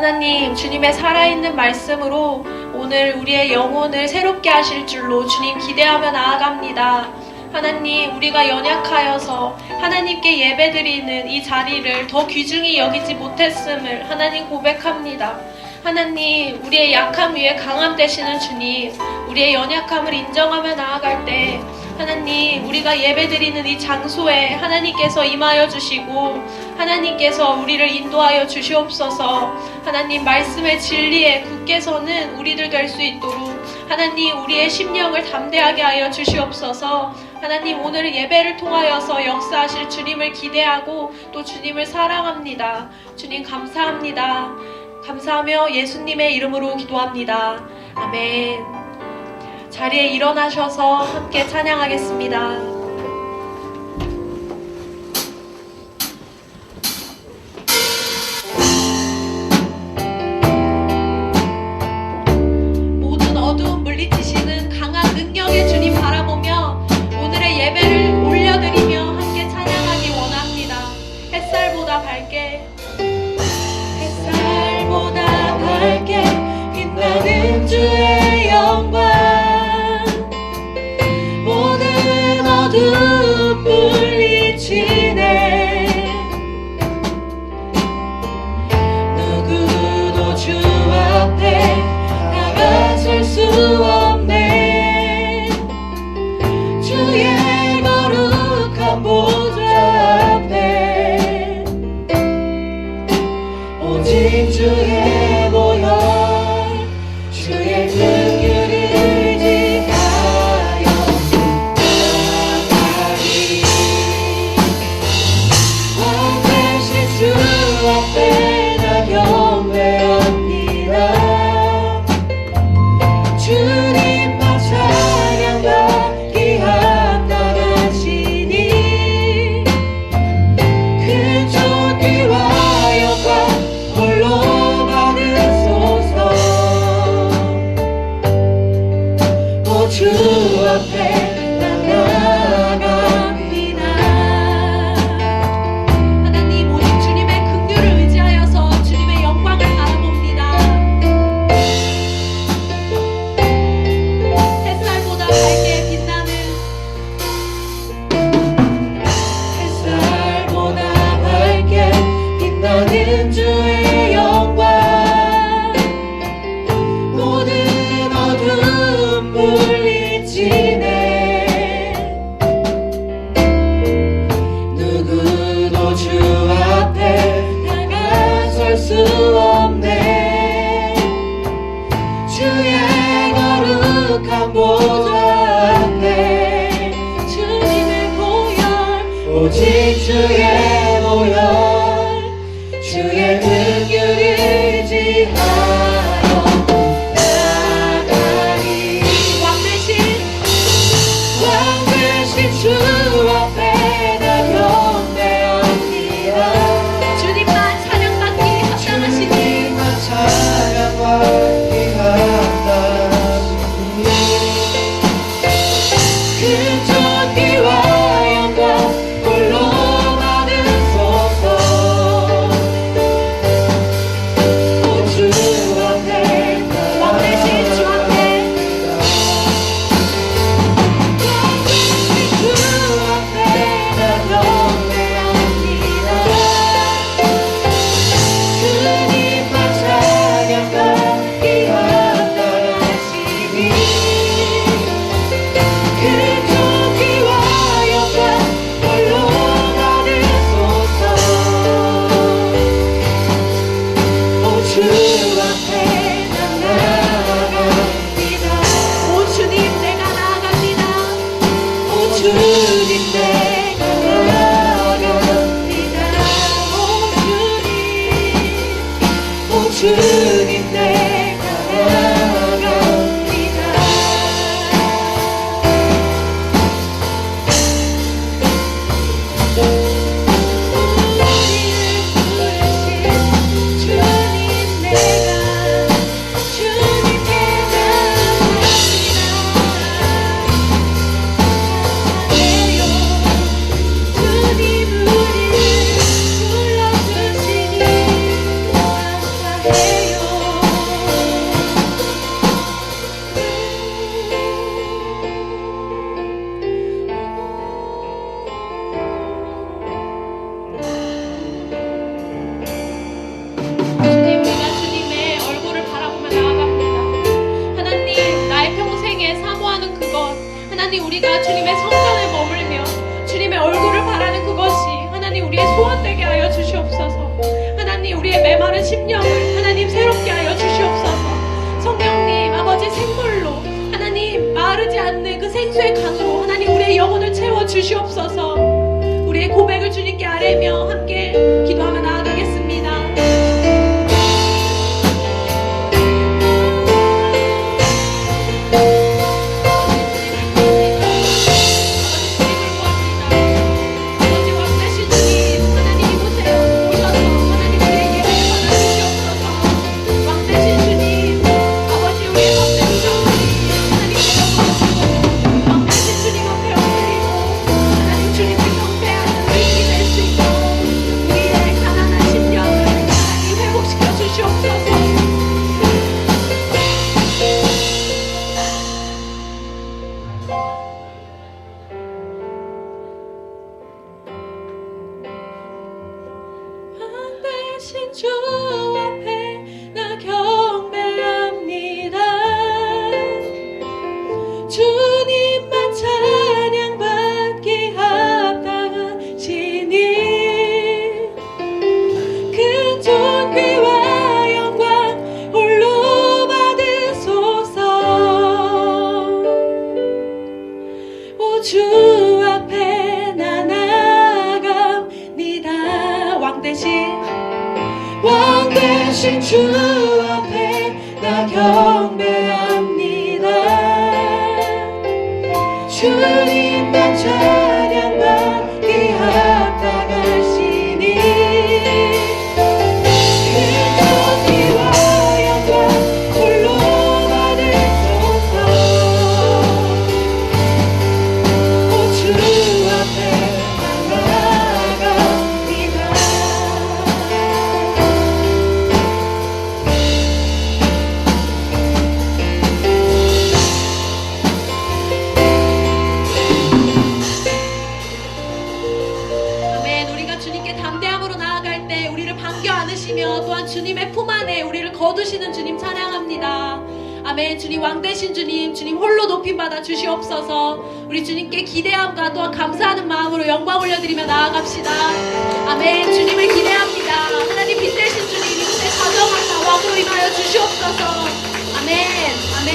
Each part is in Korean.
하나님, 주님의 살아있는 말씀으로 오늘 우리의 영혼을 새롭게 하실 줄로 주님 기대하며 나아갑니다. 하나님, 우리가 연약하여서 하나님께 예배드리는 이 자리를 더 귀중히 여기지 못했음을 하나님 고백합니다. 하나님, 우리의 약함 위에 강함 되시는 주님, 우리의 연약함을 인정하며 나아갈 때 하나님, 우리가 예배드리는 이 장소에 하나님께서 임하여 주시고 하나님께서 우리를 인도하여 주시옵소서. 하나님, 말씀의 진리에 굳게 서는 우리들 될 수 있도록 하나님, 우리의 심령을 담대하게 하여 주시옵소서. 하나님, 오늘 예배를 통하여서 역사하실 주님을 기대하고 또 주님을 사랑합니다. 주님 감사합니다. 감사하며 예수님의 이름으로 기도합니다. 아멘. 자리에 일어나셔서 함께 찬양하겠습니다. 모든 어두움 물리치시는 강한 능력의 주님 바라보며 오늘의 예배를 올려드리며 함께 찬양하기 원합니다. 햇살보다 밝게, 햇살보다 밝게 빛나는 주의 영광, 모든 어두움 물리치네. 누구도 주 앞에 다가설 수 없네. 주의 거룩한 보좌 앞에 오직 주의 보혈, 주의 긍휼을 의지하여 나아가리. 왕 되신 주 앞에 나 경배합니다. 주님만 찬양받기 합당하시니 큰 존귀와 영광 홀로 받으소서. 오 주 앞에 난 나아갑니다. 하나님, 오직 주님의 긍휼을 의지하여서 주님의 영광을 바라봅니다. 햇살보다 밝게 빛나는, 햇살보다 밝게 빛나는 주의 영광, 모든 어두움 물리치네. 누구도 주 앞에 다가설 수 없네. 주의 거룩한 보좌 앞에 주님의 보혈, 오직 주의 보혈, 주의 긍휼을 의지하여 나아가리. 왕 대신 주 앞에 나 경배합니다. 주님만 찬양받기 합당하시니 주님만 찬양받기 합당하시니 큰 존귀와 영광 홀로 받으소서. 오 주 앞에, 왕 대신 주 앞에, 주 앞에 나 경배합니다. 주님만 찬양받기 합당하시니 큰 존귀와 영광 홀로 받으소서. 오 주 앞에 난 나아갑니다. 오 주님, 내가 나아갑니다. 오 주님, 내가 나아갑니다. 오 주님, 내가 나아갑니다. 주님 우리를 불러주시니 감사해요. 우리가 주님의 성전에 머물며 주님의 얼굴을 바라는 그것이 하나님 우리의 소원되게 하여 주시옵소서. 하나님 우리의 메마른 심령을 하나님 새롭게 하여 주시옵소서. 성령님 아버지 생물로 하나님 마르지 않는 그 생수의 강으로 하나님 우리의 영혼을 채워 주시옵소서. 우리의 고백을 주님께 아뢰며 함께 기도하며 나아가겠습니다. 주 앞에 나 경배합니다. 주님만 찬양받기 합당하시니 큰 존귀와 영광 홀로 받으소서. 오 주 앞에 나 나아갑니다. 왕되신 주 앞에 나 경배합니다. 주님만 찬양받기 합당하시니 그 존귀와 영광 홀로 받으소서. 오 주 앞에 나 나아갑니다. 또한 주님의 품 안에 우리를 거두시는 주님 찬양합니다. 아멘. 주님 왕되신 주님, 주님 홀로 높임받아 주시옵소서. 우리 주님께 기대함과 또한 감사하는 마음으로 영광 올려드리며 나아갑시다. 아멘. 주님을 기대합니다. 하나님 빛되신 주님 이곳에 가정하사 왕으로 임하여 주시옵소서. 아멘. 아멘.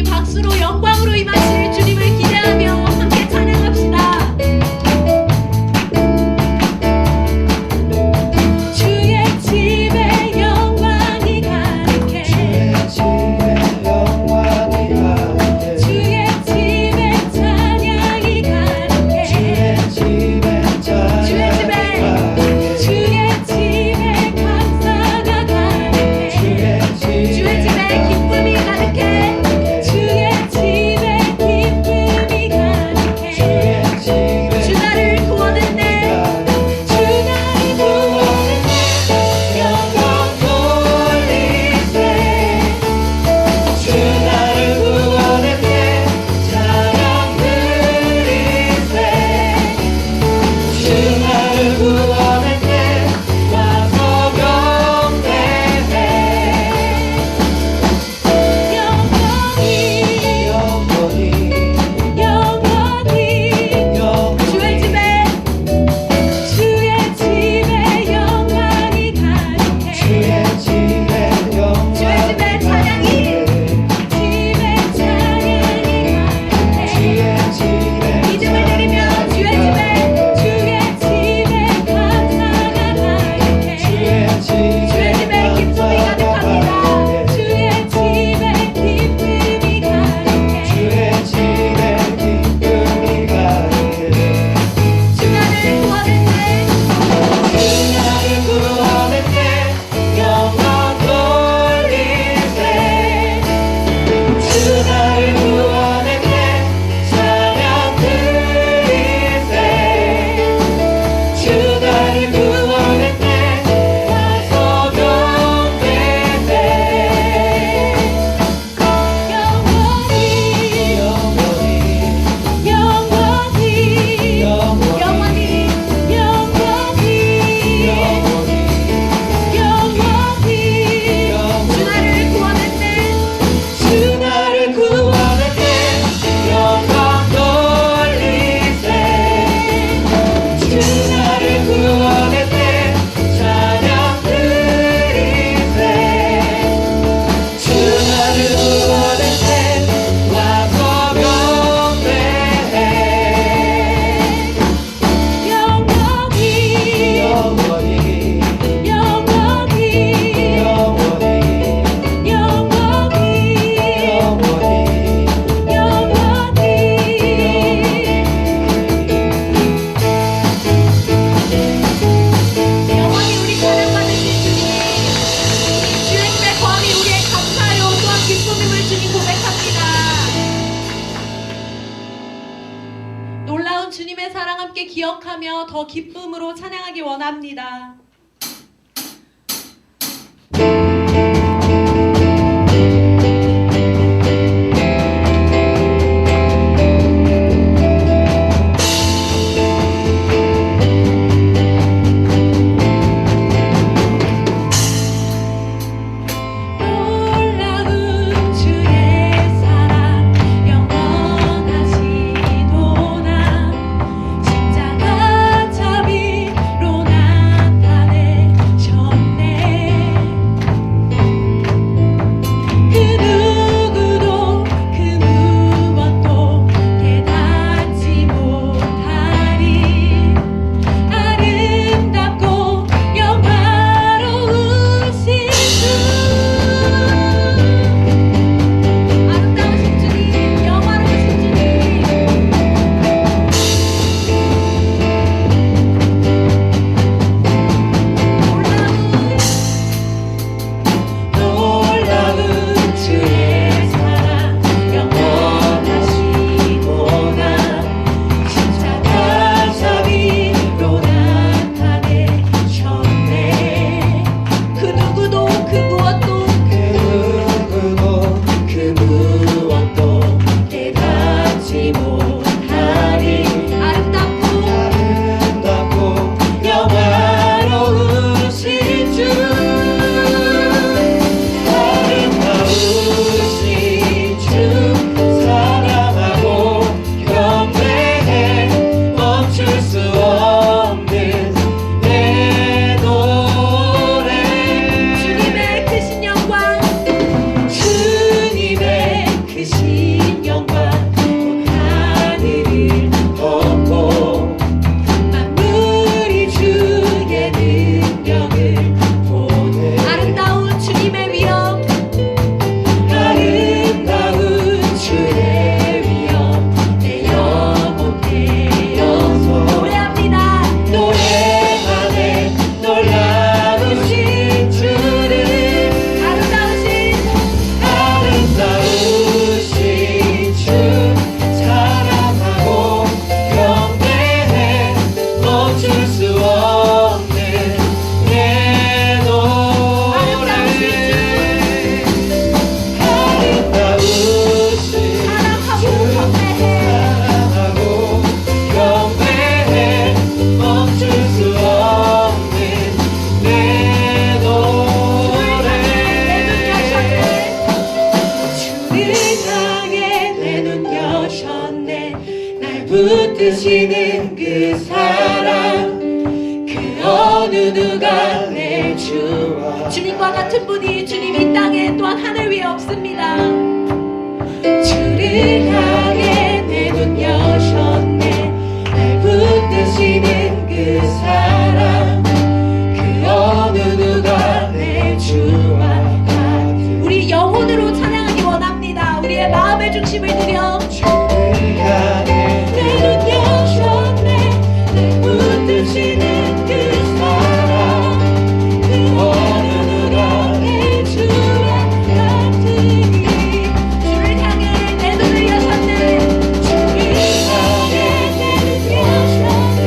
박수로 영광으로 임하실 주님을 기대하며 함께 찬양합시다. 주의 집에 영광이 가득해. 주의 집에 찬양이 가득해. 주의 집에 감사가 가득해. 주의 집에 기쁨이 가득해. 영원히 함께 기억하며 더 기쁨으로 찬양하기 원합니다. 붙드시는 그 사랑 그 어느 누가 내 주와 주님과 같은 분이 주님 이 땅에 또한 하늘 위에 없습니다. 주를 향해 내 눈 여셨네 날 붙드시는 그 사랑 그 어느 누가 내 주와 같은 우리 영혼으로 찬양하기 원합니다. 우리의 마음의 중심을 드려 주를 향해 내 눈 여셨네 날 붙드시는 그 사랑 그 어느 누가 내 주와 같으니 주를 향해 내 눈을 여셨네. 주를 향해 내 눈 여셨네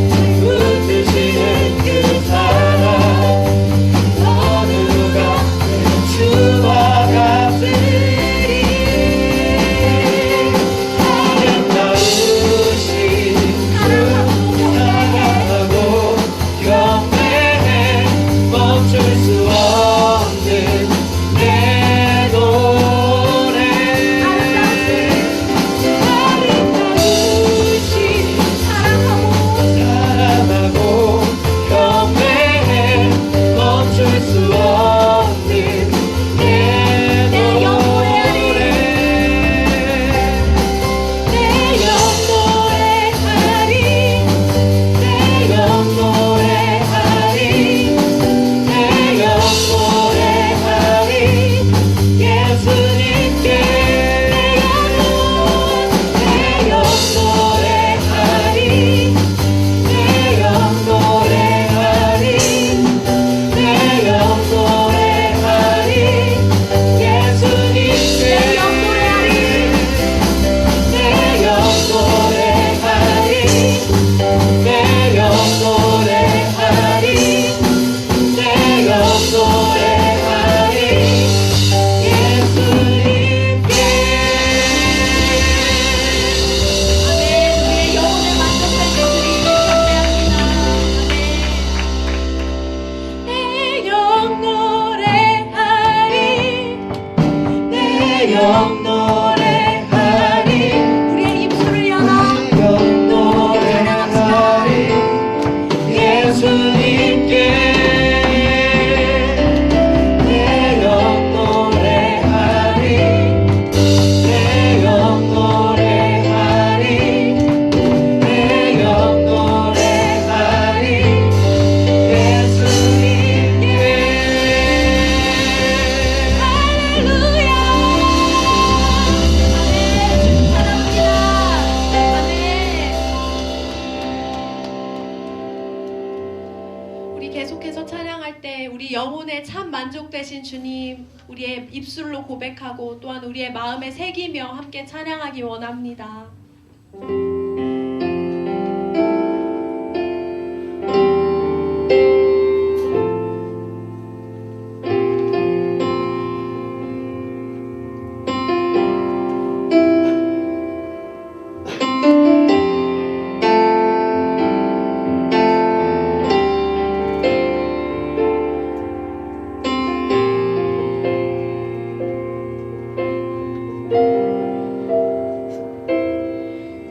날 붙드시는 그 사랑 그 어느 누가 내 주와 같으니 영 노래하리 우리의 입술을 열어 영 노래하리 예수님께 내 영 노래하리 내 영 노래하리 내 영 노래하리 예수님께 할렐루야. 아멘. 사랑합니다. 아멘. 우리 계속해서 찬양할 때 우리 영혼에 참 만족되신 주님 우리의 입술로 고백하고 또한 우리의 마음에 새기며 함께 찬양하기 원합니다.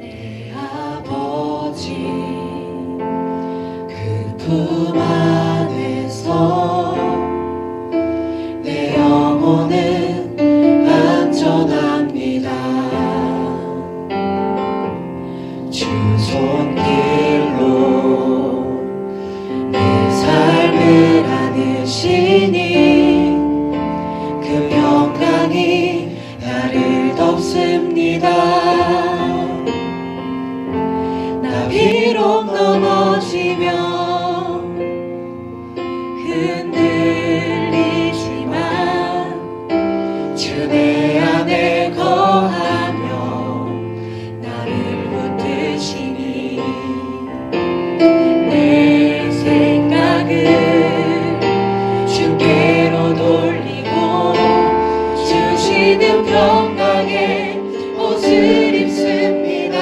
내 아버지 그 품 안에서 내 영혼은 안전합니다. 주 손길로 내 삶을 안으시니 그 평강이 나를 덮습니다. 나 비록 넘어지면 흔들리지만 주 내 안에 거하며 나를 붙드시니 내 생각을 주께로 돌리고 주시는 평강의 옷을 입습니다.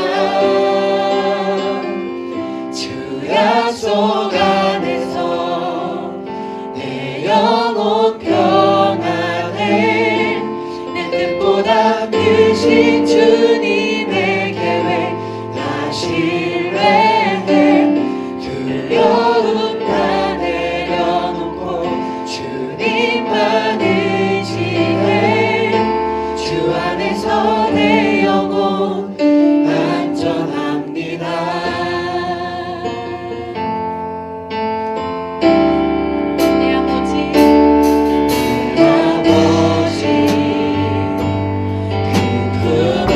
주 약속 안에서 내 영혼 평안해 내 뜻보다 크신 주님의 계획 나 신뢰해 두려움 다 내려놓고 주님만 의지해 주 안에서 내 영혼 안전합니다. 내 아버지 그 품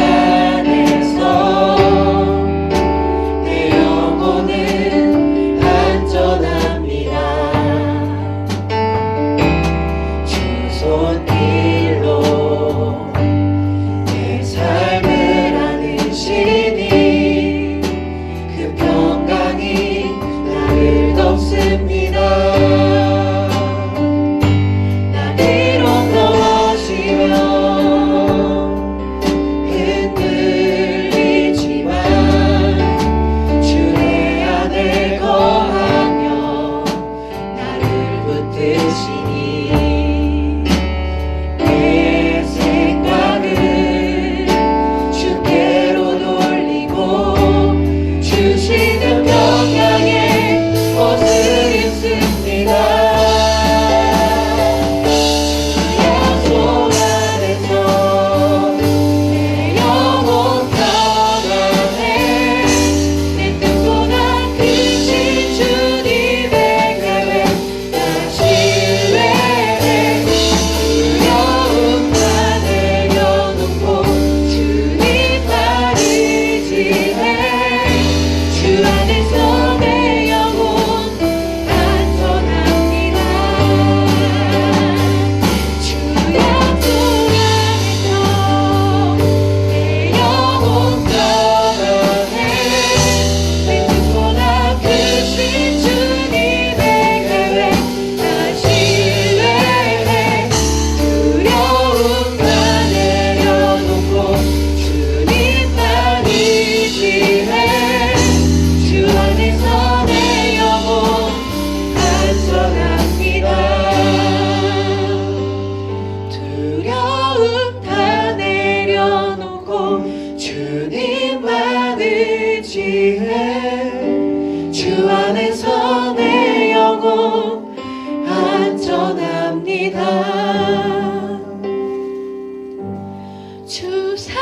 주 사랑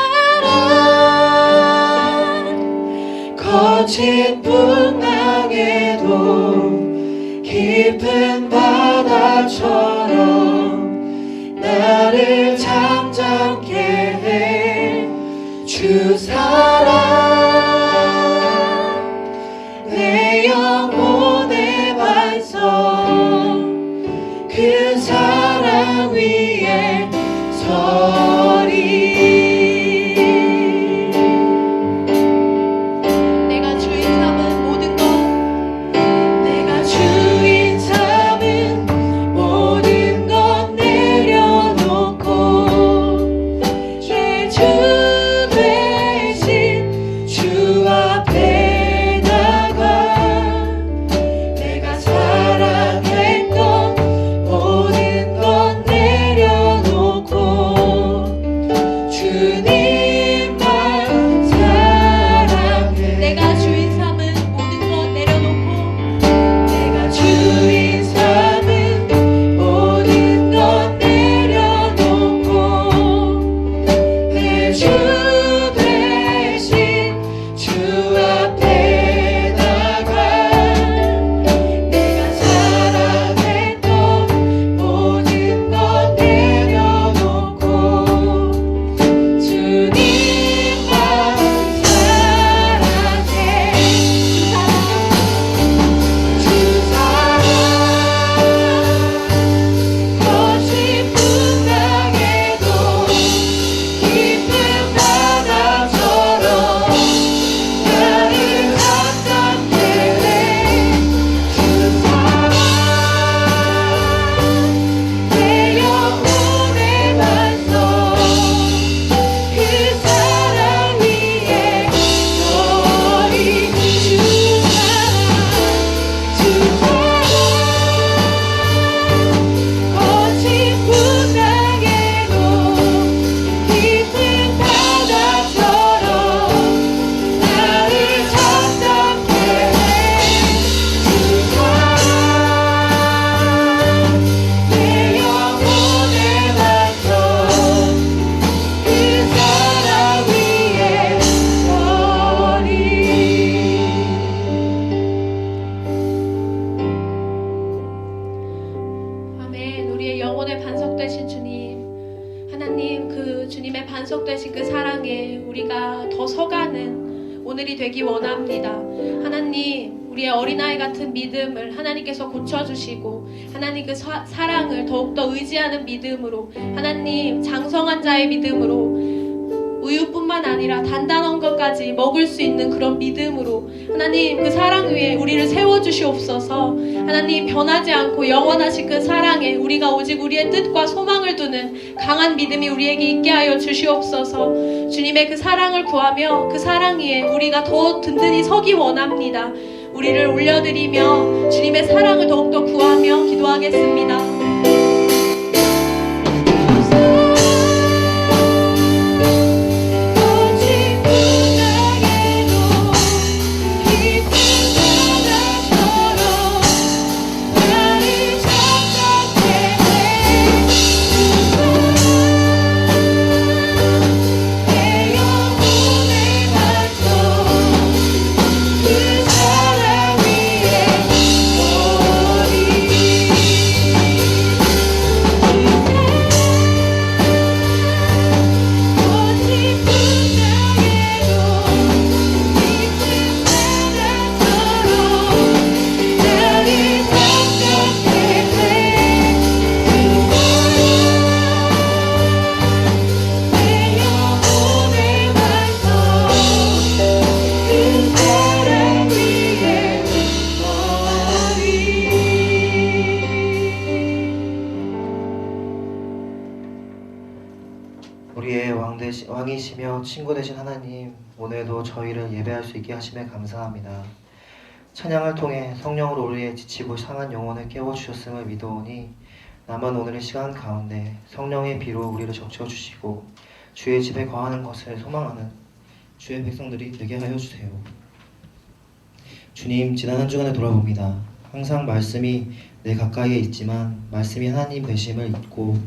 거친 풍랑에도 깊은 바다처럼 나를 잠잠케 해 주 사랑 내 영혼의 반석 그 사랑 위에 서리 내가 주인 삼은 모든 것 내가 주인 삼은 모든 것 내려놓고 내 주 대신 주 앞에 나가 내가 사랑했던 모든 것 내려놓고 주님만 사랑해 내가 주인 삼은 모든 것 내려놓고 내가 주인 삼은 모든 것 내려놓고 내 주 대신 주 앞에 나가 내가 사랑했던 모든 것 내려놓고 주님만 사랑해 주 사랑 거친 풍랑에도 깊은 바다처럼 나를 잠잠케 해주 사랑 내 영혼의 반석 그 사랑 위에 서리 주 사랑 거친 풍랑에도 깊은 바다처럼 나를 잠잠케 해주 사랑 내 영혼의 반석 그 사랑 위에 서리 아멘. 우리의 영혼의 반석 되신 주님, 하나님, 그 주님의 반석 되신 그 사랑에 우리가 더 서가는 오늘이 되기 원합니다. 하나님, 우리의 어린아이 같은 믿음을 하나님께서 고쳐주시고 하나님 그 사랑을 더욱더 의지하는 믿음으로, 하나님 장성한 자의 믿음으로, 우유뿐만 아니라 단단한 것까지 먹을 수 있는 그런 믿음으로 하나님 그 사랑 위에 우리를 세워주시옵소서. 하나님, 변하지 않고 영원하신 그 사랑에 우리가 오직 우리의 뜻과 소망을 두는 강한 믿음이 우리에게 있게 하여 주시옵소서. 주님의 그 사랑을 구하며 그 사랑 위에 우리가 더 든든히 서기 원합니다. 우리를 올려드리며 주님의 사랑을 더욱더 구하며 기도하겠습니다. 거친 풍랑에도 깊은 바다처럼 나를 잠잠케 해주 사랑 내 영혼의 반석 그 사랑 위에 서리 우리의 왕이시며 친구 되신 하나님, 오늘도 저희를 예배할 수 있게 하심에 감사합니다. 찬양을 통해 성령으로 우리의 지치고 상한 영혼을 깨워주셨음을 믿어오니 남은 오늘의 시간 가운데 성령의 비로 우리를 적셔주시고 주의 집에 거하는 것을 소망하는 주의 백성들이 되게 하여 주세요. 주님, 지난 한 주간을 돌아봅니다. 항상 말씀이 내 가까이에 있지만 말씀이 하나님 되심을 잊고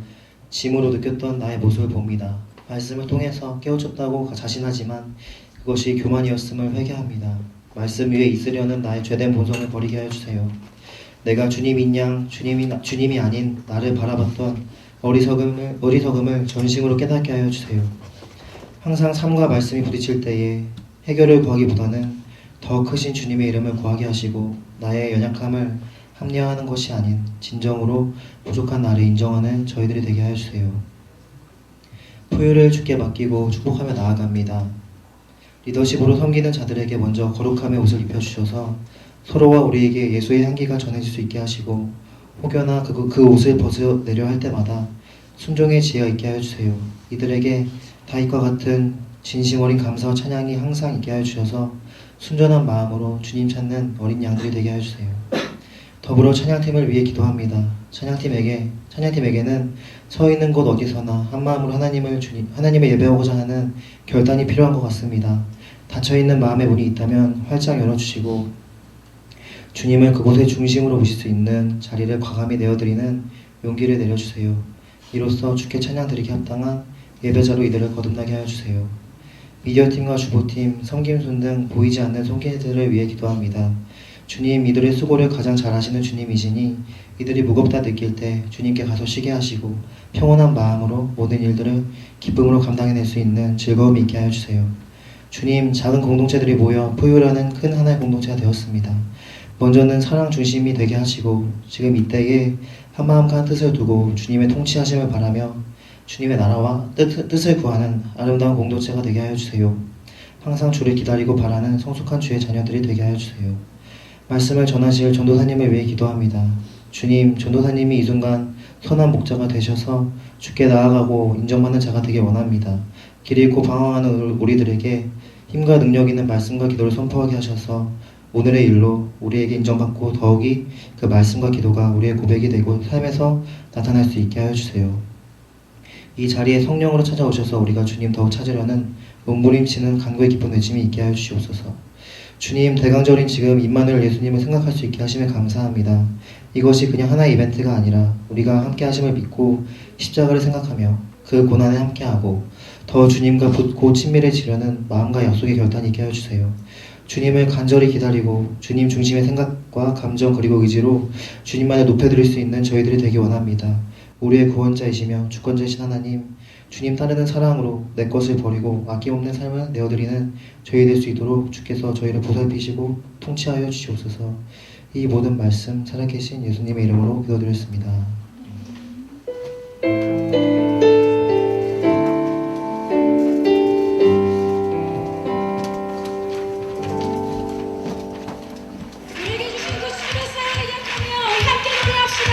짐으로 느꼈던 나의 모습을 봅니다. 말씀을 통해서 깨우쳤다고 자신하지만 그것이 교만이었음을 회개합니다. 말씀 위에 있으려는 나의 죄된 본성을 버리게 하여 주세요. 내가 주님인 양 주님이 아닌 나를 바라봤던 어리석음을 전심으로 깨닫게 하여 주세요. 항상 삶과 말씀이 부딪힐 때에 해결을 구하기보다는 더 크신 주님의 이름을 구하게 하시고 나의 연약함을 합리화하는 것이 아닌 진정으로 부족한 나를 인정하는 저희들이 되게 하여 주세요. 포효를 주께 맡기고 축복하며 나아갑니다. 리더십으로 섬기는 자들에게 먼저 거룩함의 옷을 입혀주셔서 서로와 우리에게 예수의 향기가 전해질 수 있게 하시고 혹여나 그 옷을 벗어내려 할 때마다 순종의 지혜가 있게 하여 주세요. 이들에게 다윗과 같은 진심 어린 감사와 찬양이 항상 있게 하여 주셔서 순전한 마음으로 주님 찾는 어린 양들이 되게 하여 주세요. 더불어 찬양팀을 위해 기도합니다. 찬양팀에게는 서 있는 곳 어디서나 한 마음으로 하나님을 예배하고자 하는 결단이 필요한 것 같습니다. 닫혀있는 마음의 문이 있다면 활짝 열어주시고 주님을 그곳의 중심으로 모실 수 있는 자리를 과감히 내어드리는 용기를 내려주세요. 이로써 주께 찬양드리기 합당한 예배자로 이들을 거듭나게 하여 주세요. 미디어팀과 주보팀, 섬김손 등 보이지 않는 손길들을 위해 기도합니다. 주님, 이들의 수고를 가장 잘 아시는 주님이시니 이들이 무겁다 느낄 때 주님께 가서 쉬게 하시고 평온한 마음으로 모든 일들을 기쁨으로 감당해낼 수 있는 즐거움이 있게 하여 주세요. 주님, 작은 공동체들이 모여 포유라는 큰 하나의 공동체가 되었습니다. 먼저는 사랑 중심이 되게 하시고 지금 이때에 한마음과 한 뜻을 두고 주님의 통치하심을 바라며 주님의 나라와 뜻을 구하는 아름다운 공동체가 되게 하여 주세요. 항상 주를 기다리고 바라는 성숙한 주의 자녀들이 되게 하여 주세요. 말씀을 전하실 전도사님을 위해 기도합니다. 주님, 전도사님이 이 순간 선한 목자가 되셔서 주께 나아가고 인정받는 자가 되길 원합니다. 길 잃고 방황하는 우리들에게 힘과 능력 있는 말씀과 기도를 선포하게 하셔서 오늘의 일로 우리에게 인정받고 더욱이 그 말씀과 기도가 우리의 고백이 되고 삶에서 나타날 수 있게 하여 주세요. 이 자리에 성령으로 찾아오셔서 우리가 주님 더욱 찾으려는 몸부림치는 간구의 깊은 외침이 있게 하여 주시옵소서. 주님, 대강절인 지금 임마누엘 예수님을 생각할 수 있게 하심에 감사합니다. 이것이 그냥 하나의 이벤트가 아니라 우리가 함께 하심을 믿고 십자가를 생각하며 그 고난에 함께하고 더 주님과 곧 친밀해지려는 마음과 약속의 결단이 있게 하여 주세요. 주님을 간절히 기다리고 주님 중심의 생각과 감정 그리고 의지로 주님만을 높여드릴 수 있는 저희들이 되기 원합니다. 우리의 구원자이시며 주권자이신 하나님, 주님 따르는 사랑으로 내 것을 버리고 아낌없는 삶을 내어드리는 저희 될 수 있도록 주께서 저희를 보살피시고 통치하여 주시옵소서. 이 모든 말씀 살아계신 예수님의 이름으로 기도드렸습니다. 우리에게 주신 그 주님의 사랑을 기억하며 함께 노래합시다.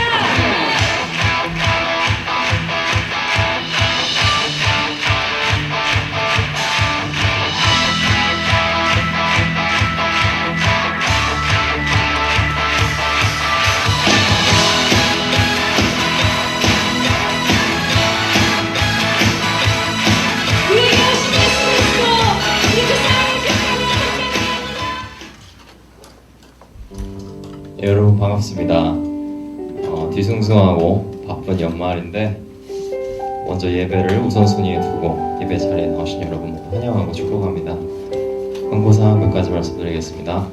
우리에게 주신 예수 그리스도, 우리 그 사랑을 기억하며 함께 네, 여러분 반갑습니다. 뒤숭숭하고 바쁜 연말인데 먼저 예배를 우선순위에 두고 예배 자리에 나오신 여러분 모두 환영하고 축복합니다. 광고사항 몇 가지 말씀드리겠습니다.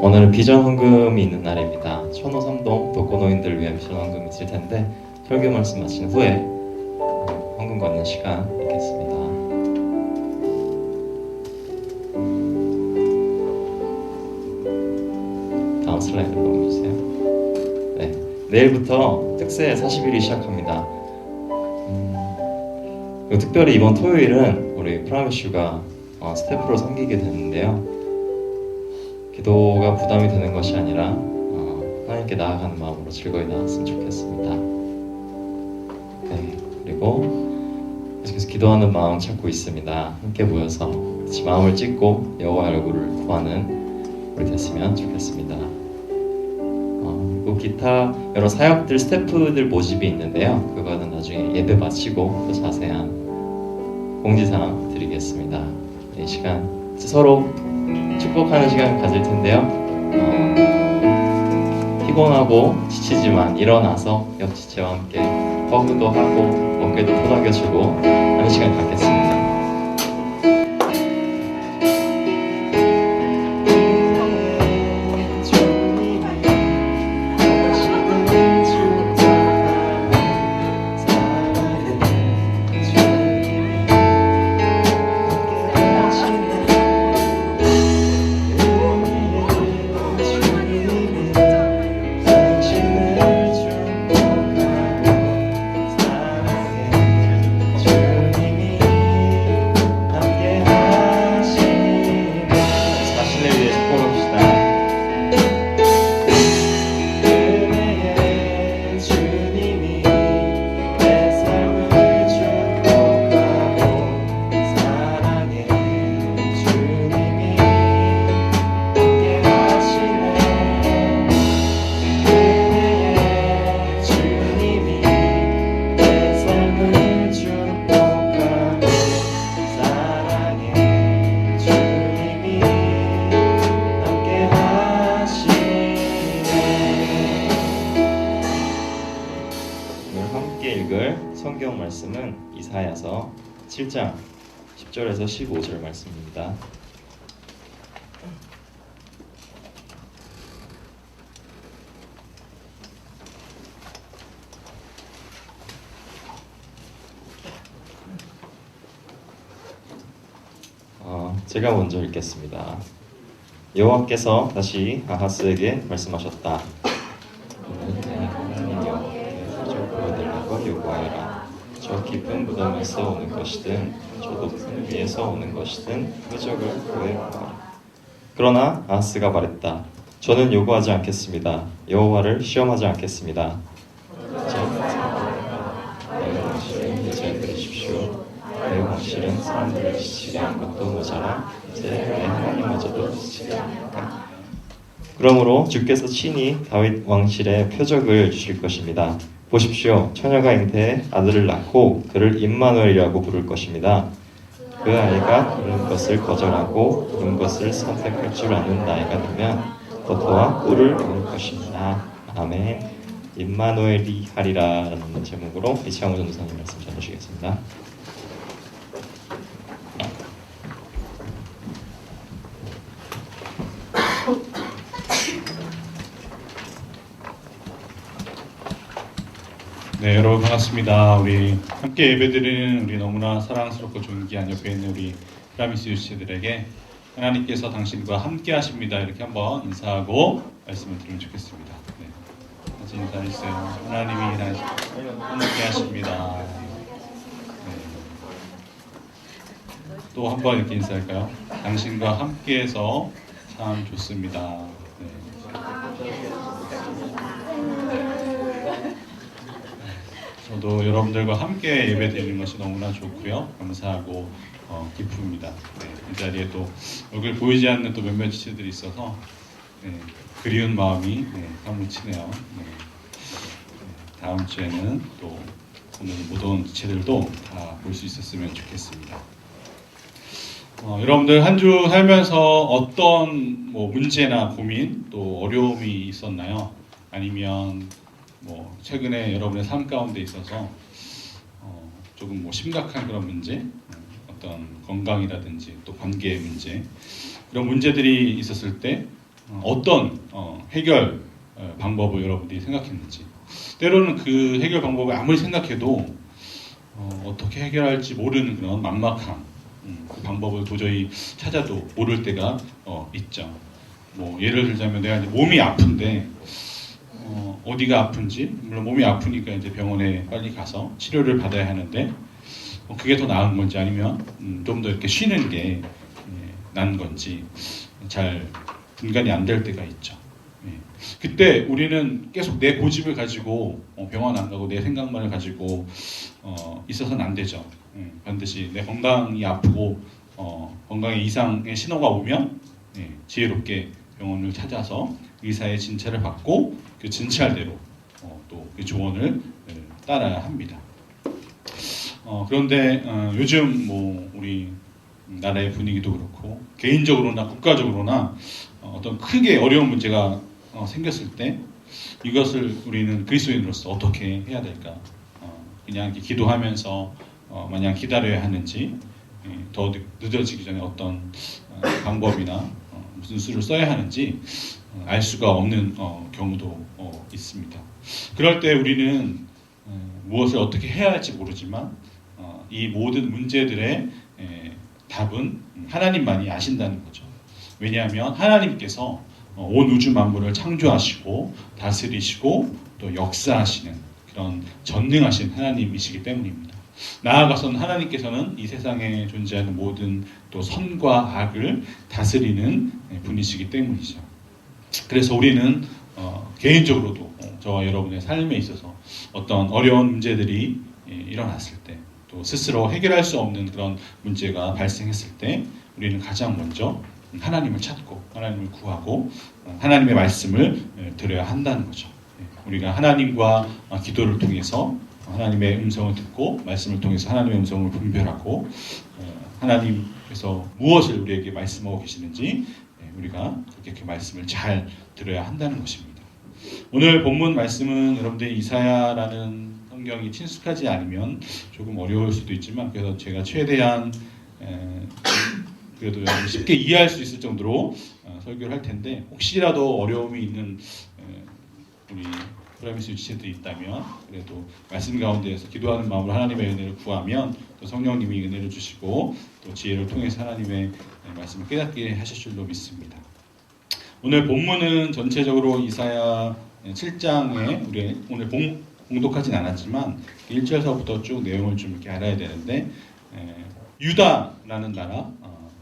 오늘은 비전 헌금이 있는 날입니다. 천호 3동 독거노인들을 위한 비전 헌금이 있을 텐데 설교 말씀 마친 후에 헌금 받는 시간 있겠습니다. 다음 슬라이드 넘겨주세요. 네, 내일부터 특세 40일이 시작합니다. 그리고 특별히 이번 토요일은 우리 프라미슈가 스태프로 섬기게 되는데요. 기도가 부담이 되는 것이 아니라 하나님께 나아가는 마음으로 즐거이 나갔으면 좋겠습니다. 네, 그리고 계속해서 기도하는 마음 찾고 있습니다. 함께 모여서 같이 마음을 찢고 여호와의 얼굴을 구하는 우리 됐으면 좋겠습니다. 그리고 기타 여러 사역들 스태프들 모집이 있는데요. 그거는 나중에 예배 마치고 더 자세한 공지사항 드리겠습니다. 이 시간 서로 축복하는 시간 가질 텐데요. 피곤하고 지치지만 일어나서 옆지체와 함께 허그도 하고 어깨도 토닥여주고 하는 시간 갖겠습니다. 자신을 위해 축복합시다. 주님이 내 삶을 축복하고 사랑해 주님이 함께 하시네 은혜의 주님이 내 삶을 축복하고 사랑해 주님이 함께 하시네. 오늘 함께 읽을 성경 말씀은 이사야서 7장 10절에서 15절 말씀입니다. 제가 먼저 읽겠습니다. 여호와께서 다시 아하스에게 말씀하셨다. 보여달라고 요구하여라. 저 깊은 무덤에서 오는 것이든 저 높은 위에서 오는 것이든 표적을 구해보아라. 그러나 아하스가 말했다. 저는 요구하지 않겠습니다. 여호와를 시험하지 않겠습니다. 내 왕실은 이제 들으십시오. 내 왕실은 사람들을 지치게 한 것도 모자라 이제 내 하나님마저도 지치게 합니다. 그러므로 주께서 친히 다윗 왕실에 표적을 주실 것입니다. 보십시오. 처녀가 잉태해 아들을 낳고 그를 임마누엘이라고 부를 것입니다. 그 아이가 부른 것을 거절하고 부른 것을 선택할 줄 아는 나이가 되면 버터와 꿀을 먹을 것입니다. 아멘. 임마누엘이 하리라 라는 제목으로 이창호 전도사님 말씀 전해주시겠습니다. 네, 여러분 반갑습니다. 우리 함께 예배드리는 우리 너무나 사랑스럽고 존귀한 옆에 있는 우리 피라미스 유치들에게 하나님께서 당신과 함께 하십니다. 이렇게 한번 인사하고 말씀을 드리면 좋겠습니다. 네, 같이 인사해주세요. 하나님이 함께 하십니다. 네. 또 한번 이렇게 인사할까요? 당신과 함께해서 참 좋습니다. 네. 저도 여러분들과 함께 예배드리는 것이 너무나 좋고요. 감사하고 기쁩니다. 네, 이 자리에 또 얼굴 보이지 않는 또 몇몇 지체들이 있어서 네, 그리운 마음이 사무치네요. 네. 다음 주에는 또 오늘 못 온 지체들도 다 볼 수 있었으면 좋겠습니다. 여러분들 한 주 살면서 어떤 문제나 고민 또 어려움이 있었나요? 아니면 최근에 여러분의 삶 가운데 있어서 조금 심각한 그런 문제, 어떤 건강이라든지 또 관계의 문제 이런 문제들이 있었을 때 어떤 해결 방법을 여러분들이 생각했는지, 때로는 그 해결 방법을 아무리 생각해도 어떻게 해결할지 모르는 그런 막막함, 그 방법을 도저히 찾아도 모를 때가 있죠. 예를 들자면 내가 이제 몸이 아픈데 어디가 아픈지, 물론 몸이 아프니까 이제 병원에 빨리 가서 치료를 받아야 하는데 그게 더 나은 건지 아니면 좀 더 이렇게 쉬는 게 나은 건지 잘 분간이 안 될 때가 있죠. 그때 우리는 계속 내 고집을 가지고 병원 안 가고 내 생각만을 가지고 있어서는 안 되죠. 반드시 내 건강이 아프고 건강에 이상의 신호가 오면 지혜롭게 병원을 찾아서 의사의 진찰을 받고 그 진찰대로 또 그 조언을 따라야 합니다. 그런데 요즘 우리 나라의 분위기도 그렇고 개인적으로나 국가적으로나 어떤 크게 어려운 문제가 생겼을 때 이것을 우리는 그리스도인으로서 어떻게 해야 될까? 그냥 이렇게 기도하면서 마냥 기다려야 하는지, 더 늦어지기 전에 어떤 방법이나 무슨 수를 써야 하는지 알 수가 없는 경우도 있습니다. 그럴 때 우리는 무엇을 어떻게 해야 할지 모르지만 이 모든 문제들의 답은 하나님만이 아신다는 거죠. 왜냐하면 하나님께서 온 우주 만물을 창조하시고 다스리시고 또 역사하시는 그런 전능하신 하나님이시기 때문입니다. 나아가서는 하나님께서는 이 세상에 존재하는 모든 또 선과 악을 다스리는 분이시기 때문이죠. 그래서 우리는 개인적으로도 저와 여러분의 삶에 있어서 어떤 어려운 문제들이 일어났을 때, 또 스스로 해결할 수 없는 그런 문제가 발생했을 때 우리는 가장 먼저 하나님을 찾고 하나님을 구하고 하나님의 말씀을 들어야 한다는 거죠. 우리가 하나님과 기도를 통해서 하나님의 음성을 듣고 말씀을 통해서 하나님의 음성을 분별하고 하나님께서 무엇을 우리에게 말씀하고 계시는지 우리가 그렇게 그 말씀을 잘 들어야 한다는 것입니다. 오늘 본문 말씀은 여러분들이 이사야라는 성경이 친숙하지 않으면 조금 어려울 수도 있지만, 그래서 제가 최대한 그래도 쉽게 이해할 수 있을 정도로 설교를 할 텐데, 혹시라도 어려움이 있는 우리 프라미스 유치들이 있다면 그래도 말씀 가운데에서 기도하는 마음으로 하나님의 은혜를 구하면 또 성령님이 은혜를 주시고 또 지혜를 통해서 하나님의 말씀을 깨닫게 하실 줄로 믿습니다. 오늘 본문은 전체적으로 이사야 7장에 우리 오늘 봉독하진 않았지만 1절서부터 쭉 내용을 좀 이렇게 알아야 되는데, 유다라는 나라,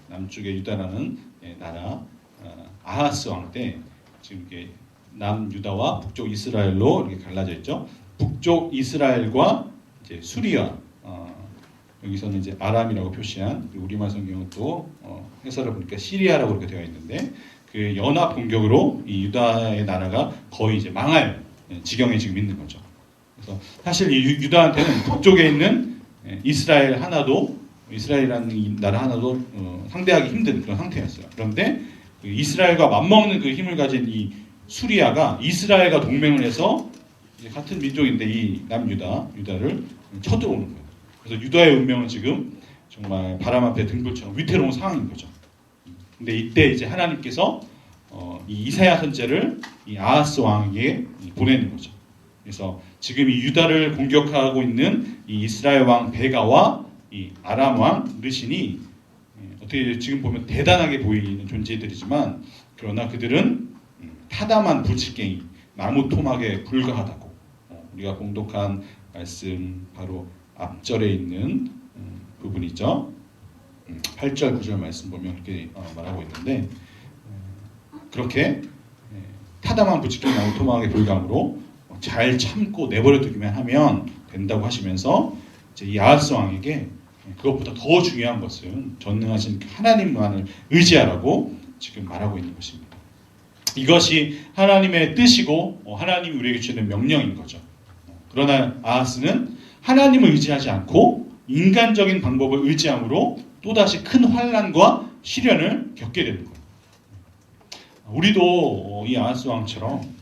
남쪽의 유다라는 나라, 아하스 왕 때 지금 이게 남유다와 북쪽 이스라엘로 이렇게 갈라져 있죠. 북쪽 이스라엘과 이제 수리아, 여기서는 이제 아람이라고 표시한, 우리말 성경은 또 해설을 보니까 시리아라고 그렇게 되어 있는데, 그 연합 공격으로 이 유다의 나라가 거의 이제 망할 지경에 지금 있는 거죠. 그래서 사실 이 유다한테는 북쪽에 있는 이스라엘이라는 이 나라 하나도 상대하기 힘든 그런 상태였어요. 그런데 그 이스라엘과 맞먹는 그 힘을 가진 이 수리아가 이스라엘과 동맹을 해서 이제 같은 민족인데 이 유다를 쳐들어오는 거예요. 그래서 유다의 운명은 지금 정말 바람 앞에 등불처럼 위태로운 상황인 거죠. 근데 이때 이제 하나님께서 이 이사야 선지자를 이 아하스 왕에게 보내는 거죠. 그래서 지금 이 유다를 공격하고 있는 이 이스라엘 왕 베가와 이 아람 왕 르신이 어떻게 지금 보면 대단하게 보이는 존재들이지만, 그러나 그들은 타담한 불치갱이, 나무 토막에 불과하다고. 우리가 공독한 말씀 바로 앞절에 있는 부분이죠. 8절 9절 말씀 보면 이렇게 말하고 있는데, 그렇게 타담한 불치갱이, 나무 토막에 불과함으로 잘 참고 내버려 두기만 하면 된다고 하시면서, 이제 이 아하스 왕에게 그것보다 더 중요한 것은 전능하신 하나님만을 의지하라고 지금 말하고 있는 것입니다. 이것이 하나님의 뜻이고 하나님이 우리에게 주는 명령인 거죠. 그러나 아하스는 하나님을 의지하지 않고 인간적인 방법을 의지함으로 또다시 큰 환난과 시련을 겪게 되는 거예요. 우리도 이 아하스 왕처럼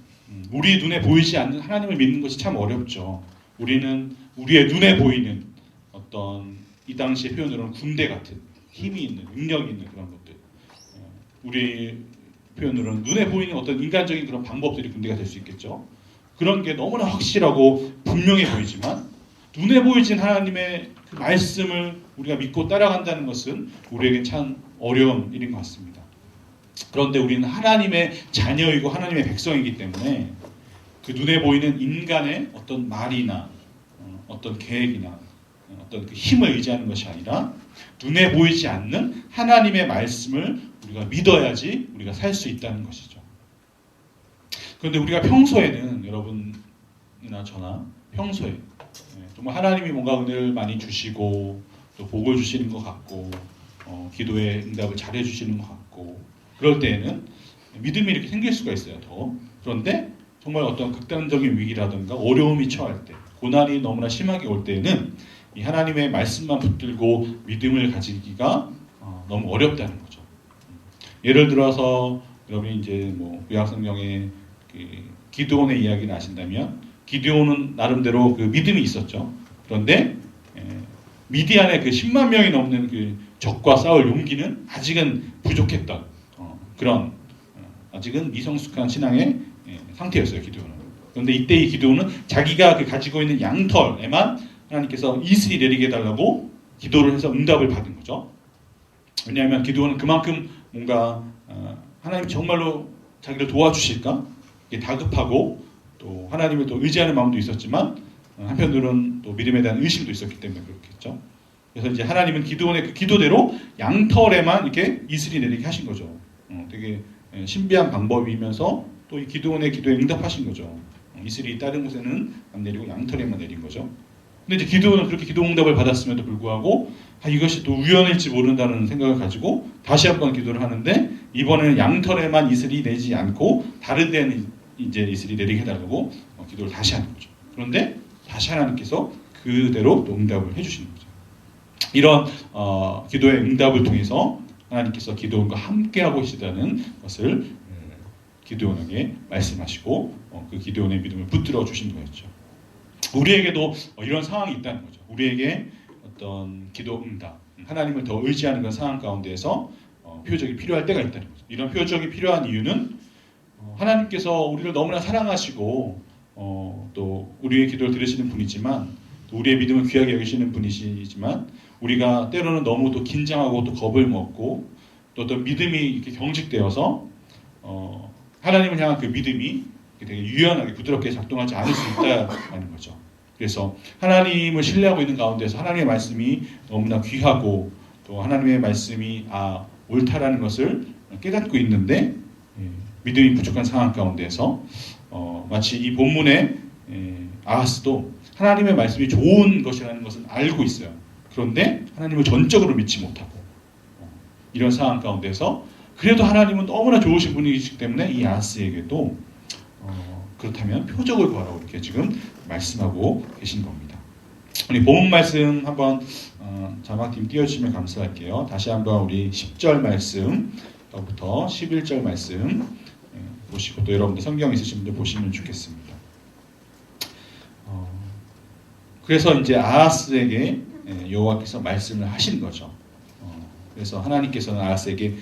우리 눈에 보이지 않는 하나님을 믿는 것이 참 어렵죠. 우리는 우리의 눈에 보이는 어떤 이 당시의 표현으로는 군대 같은 힘이 있는, 능력이 있는 그런 것들, 우리 표현으로는 눈에 보이는 어떤 인간적인 그런 방법들이 군대가 될 수 있겠죠. 그런 게 너무나 확실하고 분명해 보이지만 눈에 보이진 하나님의 그 말씀을 우리가 믿고 따라간다는 것은 우리에게 참 어려운 일인 것 같습니다. 그런데 우리는 하나님의 자녀이고 하나님의 백성이기 때문에 그 눈에 보이는 인간의 어떤 말이나 어떤 계획이나 어떤 그 힘을 의지하는 것이 아니라 눈에 보이지 않는 하나님의 말씀을 우리가 믿어야지 우리가 살 수 있다는 것이죠. 그런데 우리가 평소에는, 여러분이나 저나 평소에 정말 하나님이 뭔가 은혜를 많이 주시고 또 복을 주시는 것 같고 기도에 응답을 잘해 주시는 것 같고, 그럴 때에는 믿음이 이렇게 생길 수가 있어요. 더. 그런데 정말 어떤 극단적인 위기라든가 어려움이 처할 때, 고난이 너무나 심하게 올 때에는 이 하나님의 말씀만 붙들고 믿음을 가지기가 너무 어렵다는 거죠. 예를 들어서 여러분이 이제 뭐 구약 성경의 그 기드온의 이야기를 아신다면, 기드온은 나름대로 그 믿음이 있었죠. 그런데 미디안의 그 10만 명이 넘는 그 적과 싸울 용기는 아직은 부족했던 그런 아직은 미성숙한 신앙의 상태였어요. 기드온은. 그런데 이때 이 기드온은 자기가 그 가지고 있는 양털에만 하나님께서 이슬이 내리게 해달라고 기도를 해서 응답을 받은 거죠. 왜냐하면 기드온은 그만큼 뭔가 하나님 정말로 자기를 도와주실까? 이게 다급하고 또 하나님을 또 의지하는 마음도 있었지만 한편으로는 또 믿음에 대한 의심도 있었기 때문에 그렇겠죠. 그래서 이제 하나님은 기드온의 그 기도대로 양털에만 이렇게 이슬이 내리게 하신 거죠. 되게 신비한 방법이면서 또 이 기드온의 기도에 응답하신 거죠. 이슬이 다른 곳에는 안 내리고 양털에만 내린 거죠. 근데 이제 기드온은 그렇게 기도 응답을 받았음에도 불구하고 이것이 또 우연일지 모른다는 생각을 가지고 다시 한번 기도를 하는데 이번에는 양털에만 이슬이 내지 않고 다른 데는 이제 이슬이 내리게 해달라고 기도를 다시 하는 거죠. 그런데 다시 하나님께서 그대로 또 응답을 해주시는 거죠. 이런 기도의 응답을 통해서 하나님께서 기드온과 함께하고 계시다는 것을 기드온에게 말씀하시고 그 기드온의 믿음을 붙들어 주신 거였죠. 우리에게도 이런 상황이 있다는 거죠. 우리에게 어떤 기도 응답, 하나님을 더 의지하는 그런 상황 가운데에서 표적이 필요할 때가 있다는 거죠. 이런 표적이 필요한 이유는 하나님께서 우리를 너무나 사랑하시고 또 우리의 기도를 들으시는 분이지만 또 우리의 믿음을 귀하게 여기시는 분이시지만 우리가 때로는 너무 또 긴장하고 또 겁을 먹고 또 어떤 믿음이 이렇게 경직되어서 하나님을 향한 그 믿음이 되게 유연하게 부드럽게 작동하지 않을 수 있다는 거죠. 그래서 하나님을 신뢰하고 있는 가운데서 하나님의 말씀이 너무나 귀하고 또 하나님의 말씀이 옳다라는 것을 깨닫고 있는데 믿음이 부족한 상황 가운데서 마치 이 본문의 아하스도 하나님의 말씀이 좋은 것이라는 것은 알고 있어요. 그런데 하나님을 전적으로 믿지 못하고 이런 상황 가운데서 그래도 하나님은 너무나 좋으신 분이시기 때문에 이 아하스에게도 그렇다면 표적을 구하라고 이렇게 지금 말씀하고 계신 겁니다. 우리 본문 말씀 한번 자막팀 띄워주시면 감사할게요. 다시 한번 우리 10절 말씀부터 11절 말씀 보시고 또 여러분들 성경 있으신 분들 보시면 좋겠습니다. 그래서 이제 아하스에게 여호와께서 말씀을 하신 거죠. 그래서 하나님께서는 아하스에게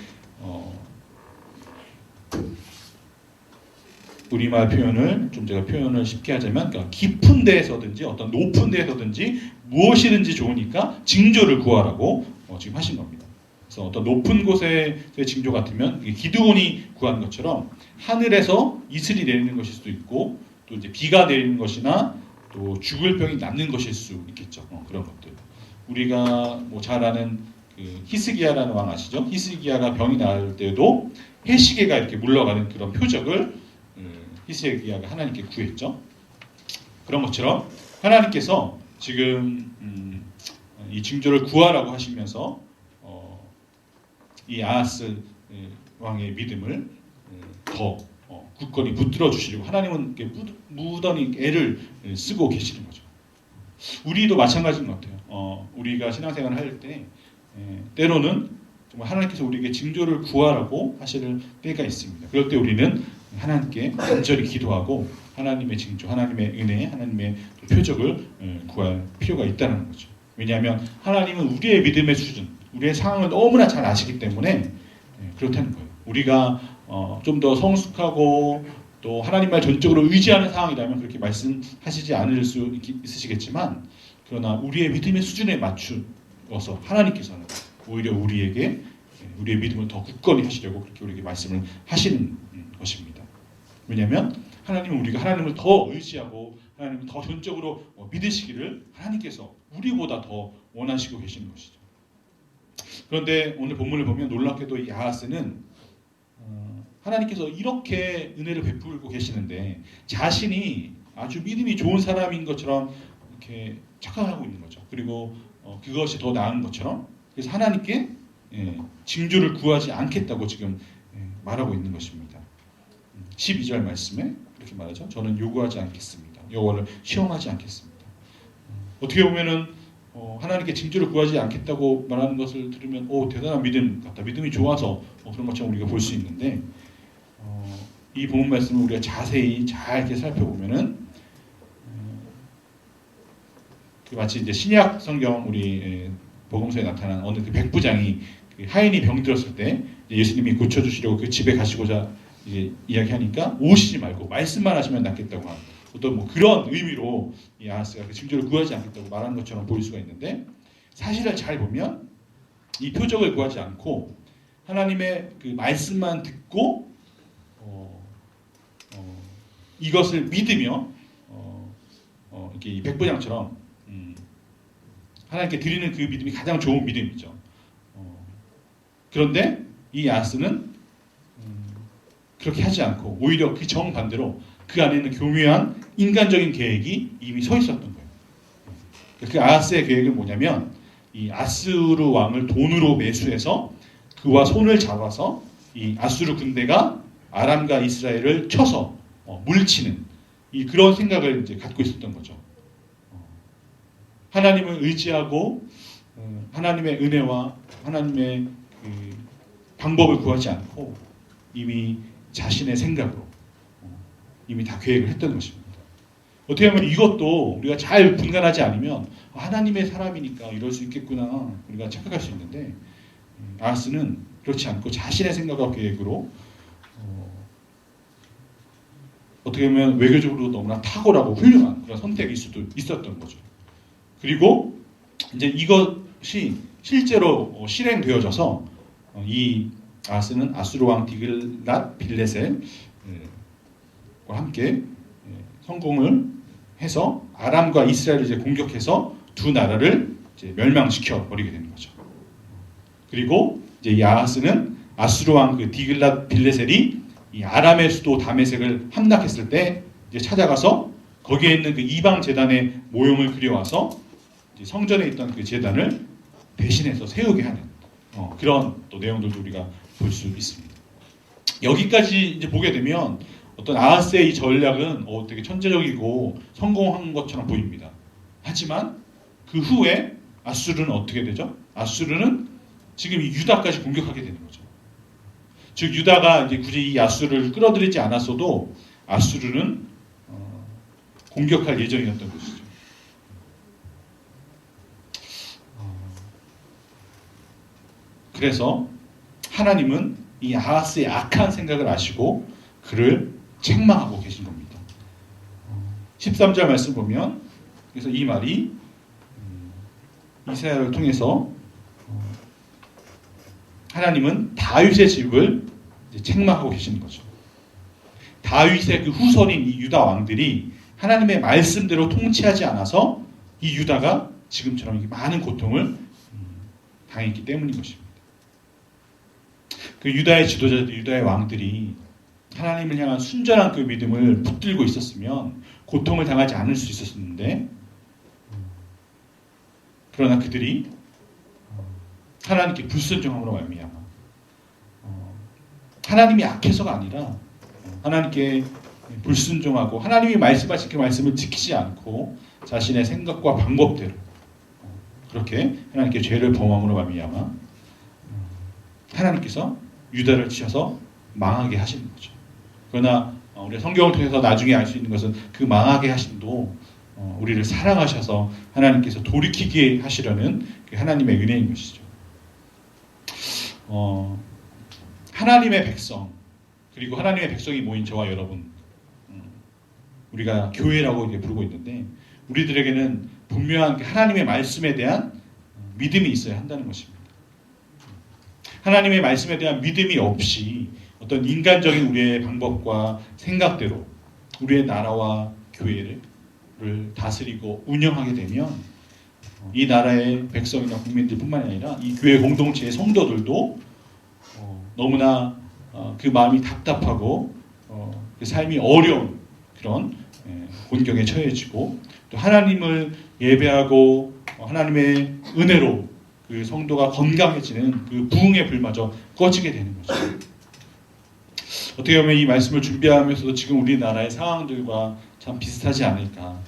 우리말 표현을 좀 제가 표현을 쉽게 하자면 그러니까 깊은 데에서든지 어떤 높은 데에서든지 무엇이든지 좋으니까 징조를 구하라고 지금 하신 겁니다. 그래서 어떤 높은 곳의 징조 같으면 기드온이 구한 것처럼 하늘에서 이슬이 내리는 것일 수도 있고 또 이제 비가 내리는 것이나 또 죽을 병이 낫는 것일 수 있겠죠. 그런 것들. 우리가 뭐 잘 아는 그 히스기야라는 왕 아시죠? 히스기야가 병이 나을 때도 해시계가 이렇게 물러가는 그런 표적을 히스기야가 하나님께 구했죠. 그런 것처럼 하나님께서 지금 이 징조를 구하라고 하시면서 이 아하스 왕의 믿음을 더 굳건히 붙들어 주시려고 하나님은 무던히 애를 쓰고 계시는 거죠. 우리도 마찬가지인 것 같아요. 우리가 신앙생활을 할 때 때로는 정말 하나님께서 우리에게 징조를 구하라고 하시는 때가 있습니다. 그럴 때 우리는 하나님께 간절히 기도하고 하나님의 징조, 하나님의 은혜, 하나님의 표적을 구할 필요가 있다는 거죠. 왜냐하면 하나님은 우리의 믿음의 수준, 우리의 상황을 너무나 잘 아시기 때문에 그렇다는 거예요. 우리가 좀 더 성숙하고 또 하나님 말 전적으로 의지하는 상황이라면 그렇게 말씀하시지 않을 수 있으시겠지만 그러나 우리의 믿음의 수준에 맞추어서 하나님께서는 오히려 우리에게 우리의 믿음을 더 굳건히 하시려고 그렇게 우리에게 말씀을 하시는 것입니다. 왜냐하면 하나님은 우리가 하나님을 더 의지하고 하나님을 더 전적으로 믿으시기를 하나님께서 우리보다 더 원하시고 계시는 것이죠. 그런데 오늘 본문을 보면 놀랍게도 이 아하스는 하나님께서 이렇게 은혜를 베풀고 계시는데 자신이 아주 믿음이 좋은 사람인 것처럼 이렇게 착각하고 있는 거죠. 그리고 그것이 더 나은 것처럼 그래서 하나님께 징조를 구하지 않겠다고 지금 말하고 있는 것입니다. 12절 말씀에 이렇게 말하죠. 저는 요구하지 않겠습니다. 여호와를 시험하지 않겠습니다. 어떻게 보면은 하나님께 징조를 구하지 않겠다고 말하는 것을 들으면 대단한 믿음 같다. 믿음이 좋아서 그런 것처럼 우리가 볼 수 있는데 이 본문 말씀을 우리가 자세히 잘 이렇게 살펴보면은 그 마치 이제 신약 성경 우리 복음서에 나타난 어느 그 백부장이 그 하인이 병들었을 때 예수님이 고쳐주시려고 그 집에 가시고자 이제 이야기하니까 오시지 말고 말씀만 하시면 낫겠다고 하는 어떤 뭐 그런 의미로 이 아하스가 그 징조를 구하지 않겠다고 말하는 것처럼 보일 수가 있는데 사실을 잘 보면 이 표적을 구하지 않고 하나님의 그 말씀만 듣고 이것을 믿으며 이렇게 이 백부장처럼 하나님께 드리는 그 믿음이 가장 좋은 믿음이죠. 그런데 이 아하스는 그렇게 하지 않고 오히려 그 정반대로 그 안에는 교묘한 인간적인 계획이 이미 서 있었던 거예요. 그 아하스의 계획은 뭐냐면 이 아수르 왕을 돈으로 매수해서 그와 손을 잡아서 이 아수르 군대가 아람과 이스라엘을 쳐서 물리치는 그런 생각을 이제 갖고 있었던 거죠. 하나님을 의지하고 하나님의 은혜와 하나님의 그 방법을 구하지 않고 이미 자신의 생각으로 이미 다 계획을 했던 것입니다. 어떻게 보면 이것도 우리가 잘 분간하지 않으면 하나님의 사람이니까 이럴 수 있겠구나 우리가 착각할 수 있는데 아하스는 그렇지 않고 자신의 생각과 계획으로 어떻게 보면 외교적으로 너무나 탁월하고 훌륭한 그런 선택일 수도 있었던 거죠. 그리고 이제 이것이 실제로 실행되어져서 이 아하스는 아수르 왕 디글랏 빌레셀과 함께 성공을 해서 아람과 이스라엘을 이제 공격해서 두 나라를 이제 멸망시켜 버리게 되는 거죠. 그리고 이제 이 아하스는 아수르 왕 그 디글랏 빌레셀이 이 아람의 수도 다메섹을 함락했을 때 이제 찾아가서 거기에 있는 그 이방 제단의 모형을 그려와서 이제 성전에 있던 그 제단을 대신해서 세우게 하는 그런 또 내용들도 우리가 볼 수 있습니다. 여기까지 이제 보게 되면 어떤 아하스의 이 전략은 되게 천재적이고 성공한 것처럼 보입니다. 하지만 그 후에 아수르는 어떻게 되죠? 아수르는 지금 이 유다까지 공격하게 되는 거죠. 즉 유다가 이제 굳이 이 아수르를 끌어들이지 않았어도 아수르는 공격할 예정이었던 것이죠. 그래서 하나님은 이 아하스의 악한 생각을 아시고 그를 책망하고 계신 겁니다. 13절 말씀 보면 그래서 이 말이 이사야를 통해서 하나님은 다윗의 집을 책망하고 계시는 거죠. 다윗의 그 후손인 이 유다 왕들이 하나님의 말씀대로 통치하지 않아서 이 유다가 지금처럼 많은 고통을 당했기 때문인 것입니다. 그 유다의 지도자들, 유다의 왕들이 하나님을 향한 순전한 그 믿음을 붙들고 있었으면 고통을 당하지 않을 수 있었는데 그러나 그들이 하나님께 불순종함으로 말미암아 하나님이 악해서가 아니라 하나님께 불순종하고 하나님이 말씀하신 그 말씀을 지키지 않고 자신의 생각과 방법대로 그렇게 하나님께 죄를 범함으로 말미암아 하나님께서 유다를 치셔서 망하게 하시는 거죠. 그러나 우리 성경을 통해서 나중에 알 수 있는 것은 그 망하게 하심도 우리를 사랑하셔서 하나님께서 돌이키게 하시려는 그 하나님의 은혜인 것이죠. 하나님의 백성 그리고 하나님의 백성이 모인 저와 여러분 우리가 교회라고 이렇게 부르고 있는데 우리들에게는 분명한 하나님의 말씀에 대한 믿음이 있어야 한다는 것입니다. 하나님의 말씀에 대한 믿음이 없이 어떤 인간적인 우리의 방법과 생각대로 우리의 나라와 교회를 다스리고 운영하게 되면 이 나라의 백성이나 국민들뿐만 아니라 이 교회 공동체의 성도들도 너무나 그 마음이 답답하고 그 삶이 어려운 그런 곤경에 처해지고 또 하나님을 예배하고 하나님의 은혜로 그 성도가 건강해지는 그 부흥의 불마저 꺼지게 되는 거죠. 어떻게 보면 이 말씀을 준비하면서도 지금 우리나라의 상황들과 참 비슷하지 않을까.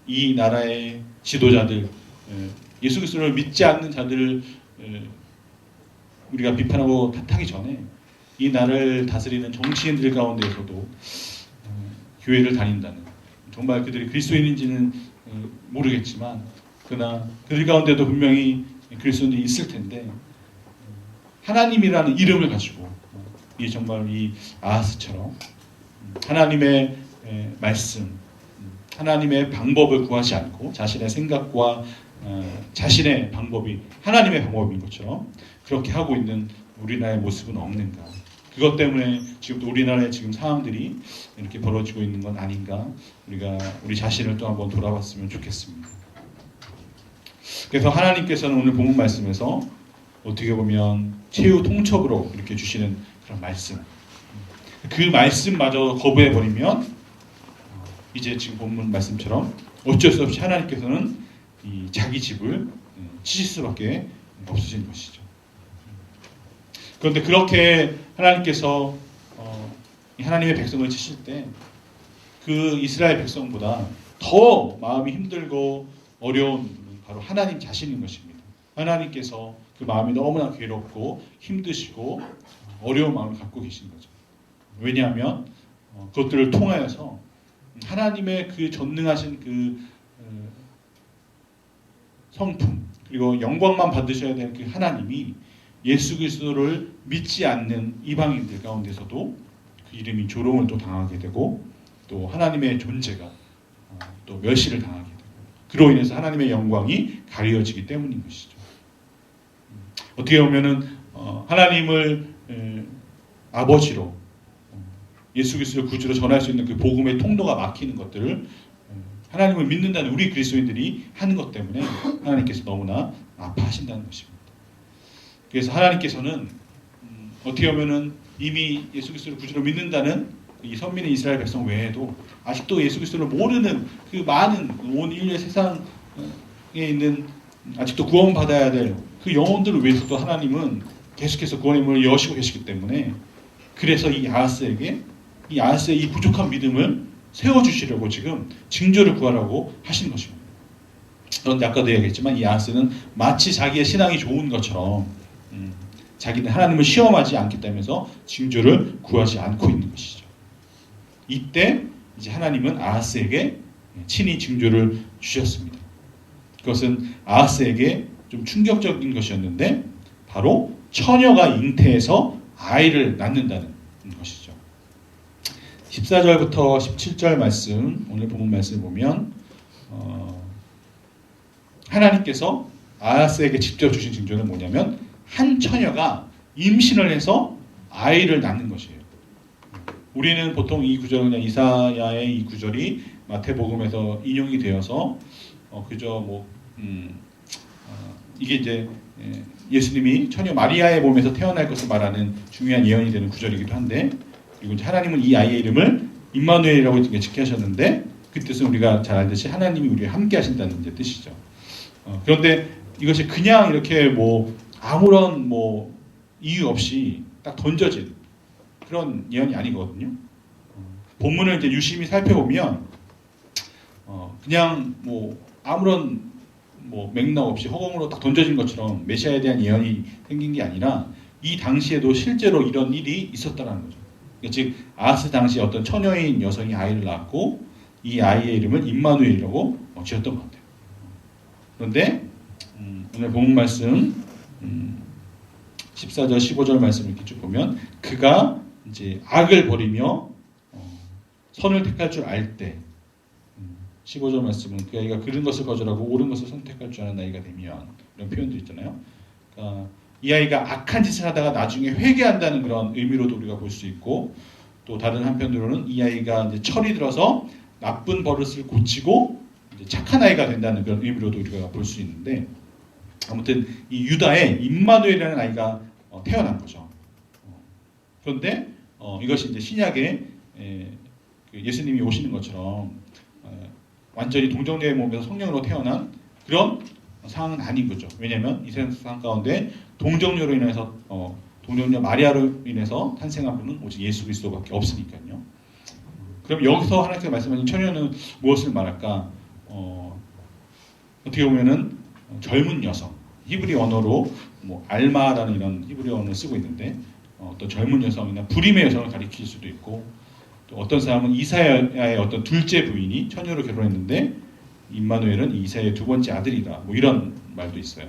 이 나라의 지도자들, 예수 그리스도를 믿지 않는 자들을 우리가 비판하고 탓하기 전에 이 나라를 다스리는 정치인들 가운데에서도 교회를 다닌다는 정말 그들이 그리스도인인지는 모르겠지만 그러나 그들 가운데도 분명히 그리스도인들이 있을 텐데 하나님이라는 이름을 가지고 이 정말 이 아하스처럼 하나님의 말씀, 하나님의 방법을 구하지 않고 자신의 생각과 자신의 방법이 하나님의 방법인 것처럼 그렇게 하고 있는 우리나라의 모습은 없는가? 그것 때문에 지금도 우리나라의 지금 상황들이 이렇게 벌어지고 있는 건 아닌가? 우리가 우리 자신을 또 한번 돌아봤으면 좋겠습니다. 그래서 하나님께서는 오늘 본문 말씀에서 어떻게 보면 최후 통첩으로 이렇게 주시는 그런 말씀, 그 말씀마저 거부해버리면 이제 지금 본문 말씀처럼 어쩔 수 없이 하나님께서는 이 자기 집을 치실 수밖에 없으신 것이죠. 그런데 그렇게 하나님께서 하나님의 백성을 치실 때 그 이스라엘 백성보다 더 마음이 힘들고 어려운 분은 바로 하나님 자신인 것입니다. 하나님께서 그 마음이 너무나 괴롭고 힘드시고 어려운 마음을 갖고 계신 거죠. 왜냐하면 그것들을 통하여서 하나님의 그 전능하신 그 성품 그리고 영광만 받으셔야 되는 그 하나님이 예수 그리스도를 믿지 않는 이방인들 가운데서도 그 이름이 조롱을 또 당하게 되고 또 하나님의 존재가 또 멸시를 당하게 되고 그로 인해서 하나님의 영광이 가려지기 때문인 것이죠. 어떻게 보면은 하나님을 아버지로 예수 그리스도를 구주로 전할 수 있는 그 복음의 통로가 막히는 것들을 하나님을 믿는다는 우리 그리스도인들이 하는 것 때문에 하나님께서 너무나 아파하신다는 것입니다. 그래서 하나님께서는 어떻게 보면은 이미 예수 그리스도를 구주로 믿는다는 이 선민의 이스라엘 백성 외에도 아직도 예수 그리스도를 모르는 그 많은 온 인류의 세상에 있는 아직도 구원받아야 될 그 영혼들을 위해서도 하나님은 계속해서 구원의 문을 여시고 계시기 때문에 그래서 이 아하스의 이 부족한 믿음을 세워주시려고 지금 징조를 구하라고 하신 것입니다. 그런데 아까도 얘기했지만 이 아하스는 마치 자기의 신앙이 좋은 것처럼 자기는 하나님을 시험하지 않겠다면서 징조를 구하지 않고 있는 것이죠. 이때 이제 하나님은 아하스에게 친히 징조를 주셨습니다. 그것은 아하스에게 좀 충격적인 것이었는데 바로 처녀가 잉태해서 아이를 낳는다는 것이죠. 14절부터 17절 말씀, 오늘 본문 말씀을 보면 하나님께서 아하스에게 직접 주신 징조는 뭐냐면 한 처녀가 임신을 해서 아이를 낳는 것이에요. 우리는 보통 이 구절은 그냥 이사야의 이 구절이 마태복음에서 인용이 되어서 그저 이게 이제 예수님이 처녀 마리아의 몸에서 태어날 것을 말하는 중요한 예언이 되는 구절이기도 한데 그리고 이제 하나님은 이 아이의 이름을 임마누엘이라고 지키셨는데 그 뜻은 우리가 잘 알듯이 하나님이 우리와 함께 하신다는 이제 뜻이죠. 그런데 이것이 그냥 이렇게 아무런 이유 없이 딱 던져진 그런 예언이 아니거든요. 본문을 이제 유심히 살펴보면 그냥 아무런 맥락 없이 허공으로 딱 던져진 것처럼 메시아에 대한 예언이 생긴 게 아니라 이 당시에도 실제로 이런 일이 있었다는 거죠. 그러니까 즉 아하스 당시에 어떤 처녀인 여성이 아이를 낳았고 이 아이의 이름을 임마누엘이라고 지었던 것 같아요. 그런데 오늘 본문 말씀 14절 15절 말씀을 이렇게 쭉 보면 그가 이제 악을 버리며 선을 택할 줄 알 때 15절 말씀은 그 아이가 그른 것을 거절하고 옳은 것을 선택할 줄 아는 나이가 되면 이런 표현도 있잖아요. 그러니까 이 아이가 악한 짓을 하다가 나중에 회개한다는 그런 의미로도 우리가 볼 수 있고 또 다른 한편으로는 이 아이가 이제 철이 들어서 나쁜 버릇을 고치고 이제 착한 아이가 된다는 그런 의미로도 우리가 볼 수 있는데 아무튼 이 유다에 임마누엘이라는 아이가 태어난 거죠. 그런데 이것이 이제 신약에 예수님이 오시는 것처럼 완전히 동정녀의 몸에서 성령으로 태어난 그런 상황은 아닌 거죠. 왜냐하면 이 세상 가운데 동정녀로 인해서 동정녀 마리아로 인해서 탄생한 분은 오직 예수 그리스도밖에 없으니까요. 그럼 여기서 하나님께서 말씀하신 처녀는 무엇을 말할까? 어떻게 보면은 젊은 여성, 히브리 언어로 알마라는 이런 히브리 언어를 쓰고 있는데 어떤 젊은 여성이나 불임의 여성을 가리킬 수도 있고 또 어떤 사람은 이사야의 어떤 둘째 부인이 처녀로 결혼했는데 임마누엘은 이사야의 두 번째 아들이다. 뭐 이런 말도 있어요.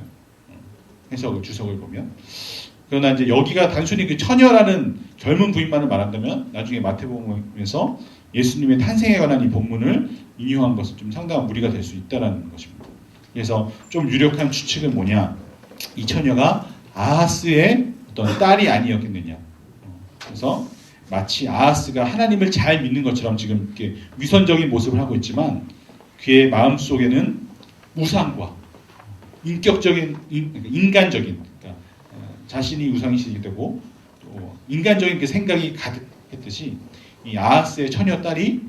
해석을 주석을 보면. 그러나 이제 여기가 단순히 그 처녀라는 젊은 부인만을 말한다면 나중에 마태복음에서 예수님의 탄생에 관한 이 본문을 인용한 것은 좀 상당한 무리가 될 수 있다는 것입니다. 그래서 좀 유력한 추측은 뭐냐? 이 처녀가 아하스의 어떤 딸이 아니었겠느냐. 그래서 마치 아하스가 하나님을 잘 믿는 것처럼 지금 이렇게 위선적인 모습을 하고 있지만 그의 마음 속에는 우상과 인격적인 인간적인 그러니까 자신이 우상이시게 되고 또 인간적인 그 생각이 가득했듯이 이 아하스의 처녀 딸이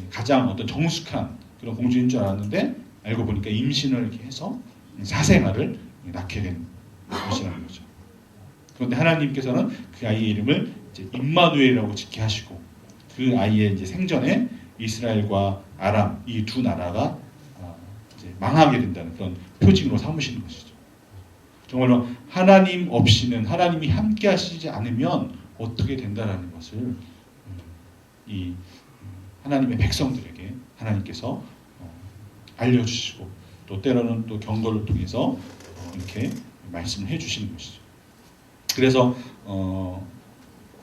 가장 어떤 정숙한 그런 공주인 줄 알았는데 알고 보니까 임신을 이렇게 해서 사생아를 낳게 된 것이라는 거죠. 그런데 하나님께서는 그 아이의 이름을 이제 임마누엘이라고 짓게 하시고 그 아이의 이제 생전에 이스라엘과 아람 이 두 나라가 이제 망하게 된다는 그런 표징으로 삼으시는 것이죠. 정말로 하나님 없이는 하나님이 함께 하시지 않으면 어떻게 된다라는 것을 이 하나님의 백성들에게 하나님께서 알려주시고 또 때로는 또 경고를 통해서 이렇게 말씀을 해주시는 것이죠. 그래서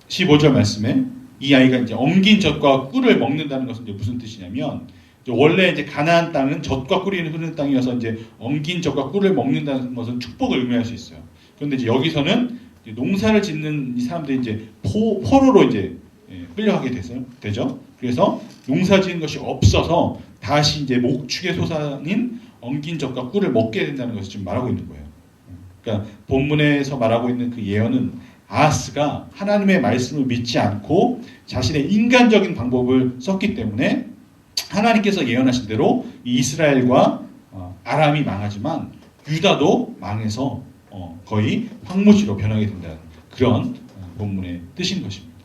15절 말씀에 이 아이가 이제 엉긴 젖과 꿀을 먹는다는 것은 이제 무슨 뜻이냐면 원래 이제 가나안 땅은 젖과 꿀이 흐르는 땅이어서 이제 엉긴 젖과 꿀을 먹는다는 것은 축복을 의미할 수 있어요. 그런데 이제 여기서는 이제 농사를 짓는 이 사람들이 이제 포로로 이제 끌려가게 되죠. 그래서 농사 지은 것이 없어서 다시 이제 목축의 소산인 엉긴 젖과 꿀을 먹게 된다는 것을 지금 말하고 있는 거예요. 그러니까 본문에서 말하고 있는 그 예언은 아하스가 하나님의 말씀을 믿지 않고 자신의 인간적인 방법을 썼기 때문에 하나님께서 예언하신 대로 이스라엘과 아람이 망하지만 유다도 망해서 거의 황무지로 변하게 된다는 그런 본문의 뜻인 것입니다.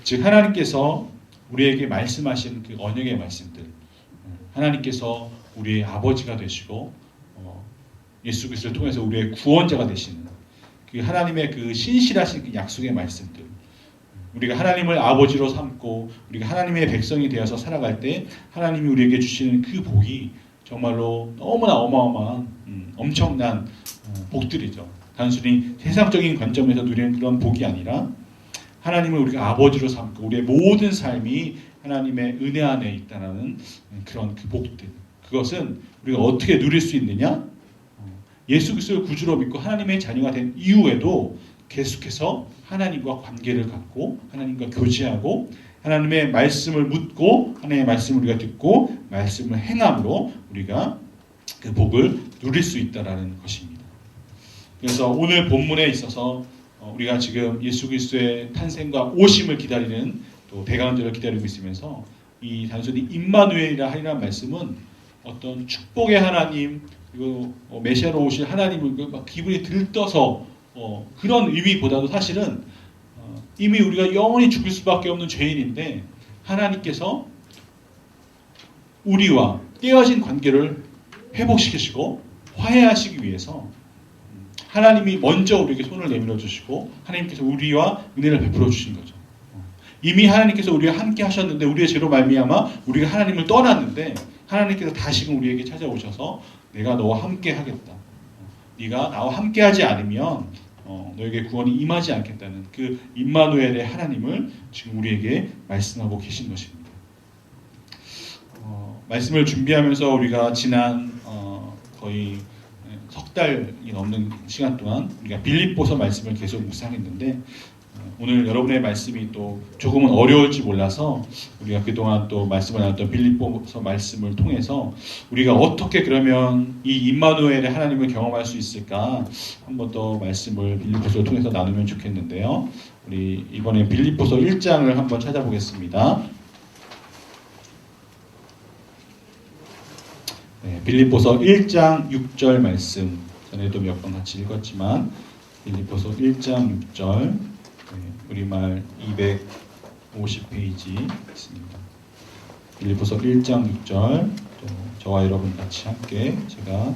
즉 하나님께서 우리에게 말씀하신 그 언약의 말씀들, 하나님께서 우리의 아버지가 되시고 예수 그리스도를 통해서 우리의 구원자가 되시는 그 하나님의 그 신실하신 그 약속의 말씀들, 우리가 하나님을 아버지로 삼고 우리가 하나님의 백성이 되어서 살아갈 때 하나님이 우리에게 주시는 그 복이 정말로 너무나 어마어마한 엄청난 복들이죠. 단순히 세상적인 관점에서 누리는 그런 복이 아니라 하나님을 우리가 아버지로 삼고 우리의 모든 삶이 하나님의 은혜 안에 있다는 그런 그 복들, 그것은 우리가 어떻게 누릴 수 있느냐? 예수 그리스도를 구주로 믿고 하나님의 자녀가 된 이후에도 계속해서 하나님과 관계를 갖고 하나님과 교제하고 하나님의 말씀을 묻고 하나님의 말씀을 우리가 듣고 말씀을 행함으로 우리가 그 복을 누릴 수 있다라는 것입니다. 그래서 오늘 본문에 있어서 우리가 지금 예수 그리스도의 탄생과 오심을 기다리는 또 대강절을 기다리고 있으면서 이 단순히 임마누엘이라 하리라는 말씀은 어떤 축복의 하나님 그리고 메시아로 오실 하나님을 막 기분이 들떠서 그런 의미보다도 사실은 이미 우리가 영원히 죽을 수밖에 없는 죄인인데 하나님께서 우리와 깨어진 관계를 회복시키시고 화해하시기 위해서 하나님이 먼저 우리에게 손을 내밀어 주시고 하나님께서 우리와 은혜를 베풀어 주신 거죠. 이미 하나님께서 우리와 함께 하셨는데 우리의 죄로 말미암아 우리가 하나님을 떠났는데 하나님께서 다시금 우리에게 찾아오셔서 내가 너와 함께 하겠다. 네가 나와 함께 하지 않으면 너에게 구원이 임하지 않겠다는 그 임마누엘의 하나님을 지금 우리에게 말씀하고 계신 것입니다. 말씀을 준비하면서 우리가 지난 거의 석 달이 넘는 시간 동안 우리가 빌립보서 말씀을 계속 묵상했는데 오늘 여러분의 말씀이 또 조금은 어려울지 몰라서 우리가 그동안 또 말씀을 나눴던 빌립보서 말씀을 통해서 우리가 어떻게 그러면 이 임마누엘의 하나님을 경험할 수 있을까 한 번 더 말씀을 빌립보서를 통해서 나누면 좋겠는데요. 우리 이번에 빌립보서 1장을 한번 찾아보겠습니다. 네, 빌립보서 1장 6절 말씀 전에도 몇 번 같이 읽었지만 빌립보서 1장 6절 우리말 250페이지 있습니다. 빌립보서 1장 6절 저와 여러분 같이 함께 제가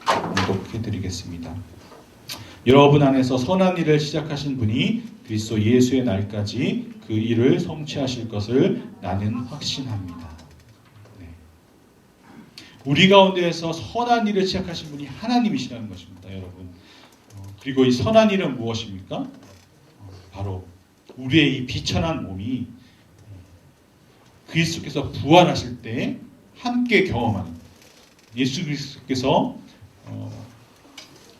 봉독해 드리겠습니다. 여러분 안에서 선한 일을 시작하신 분이 그리스도 예수의 날까지 그 일을 성취하실 것을 나는 확신합니다. 네. 우리 가운데에서 선한 일을 시작하신 분이 하나님이시라는 것입니다, 여러분. 그리고 이 선한 일은 무엇입니까? 바로 우리의 이 비천한 몸이 그리스도께서 부활하실 때 함께 경험하는, 예수 그리스도께서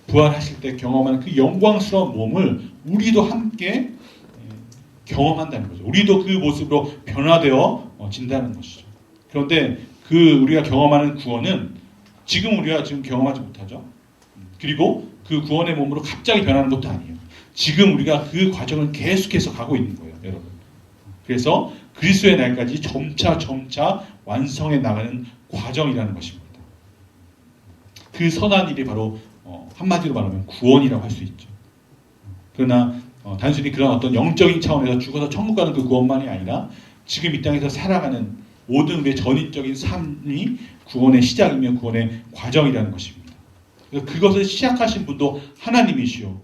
부활하실 때 경험하는 그 영광스러운 몸을 우리도 함께 경험한다는 거죠. 우리도 그 모습으로 변화되어 진다는 것이죠. 그런데 그 우리가 경험하는 구원은 우리가 지금 경험하지 못하죠. 그리고 그 구원의 몸으로 갑자기 변하는 것도 아니에요. 지금 우리가 그 과정을 계속해서 가고 있는 거예요, 여러분. 그래서 그리스도의 날까지 점차 완성해 나가는 과정이라는 것입니다. 그 선한 일이 바로 한마디로 말하면 구원이라고 할 수 있죠. 그러나 단순히 그런 어떤 영적인 차원에서 죽어서 천국 가는 그 구원만이 아니라 지금 이 땅에서 살아가는 모든 우리의 전인적인 삶이 구원의 시작이며 구원의 과정이라는 것입니다. 그것을 시작하신 분도 하나님이시오.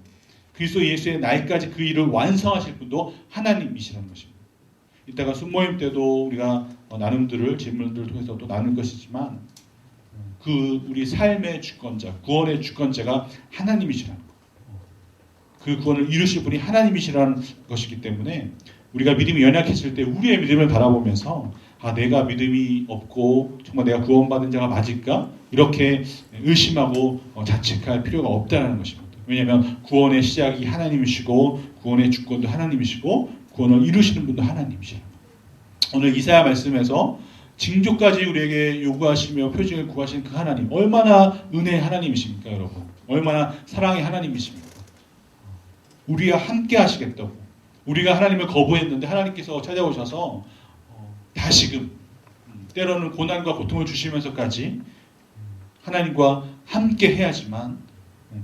그리스도 예수의 날까지 그 일을 완성하실 분도 하나님이시라는 것입니다. 이따가 순모임 때도 우리가 나눔들을 질문들을 통해서 또 나눌 것이지만 그 우리 삶의 주권자, 구원의 주권자가 하나님이시라는 것. 그 구원을 이루실 분이 하나님이시라는 것이기 때문에 우리가 믿음이 연약했을 때 우리의 믿음을 바라보면서 내가 믿음이 없고 정말 내가 구원받은 자가 맞을까? 이렇게 의심하고 자책할 필요가 없다는 것입니다. 왜냐하면 구원의 시작이 하나님이시고 구원의 주권도 하나님이시고 구원을 이루시는 분도 하나님이시라는 것. 오늘 이사야 말씀에서 징조까지 우리에게 요구하시며 표징을 구하시는 그 하나님, 얼마나 은혜의 하나님이십니까, 여러분? 얼마나 사랑의 하나님이십니까? 우리가 함께 하시겠다고, 우리가 하나님을 거부했는데 하나님께서 찾아오셔서 다시금 때로는 고난과 고통을 주시면서까지 하나님과 함께 해야지만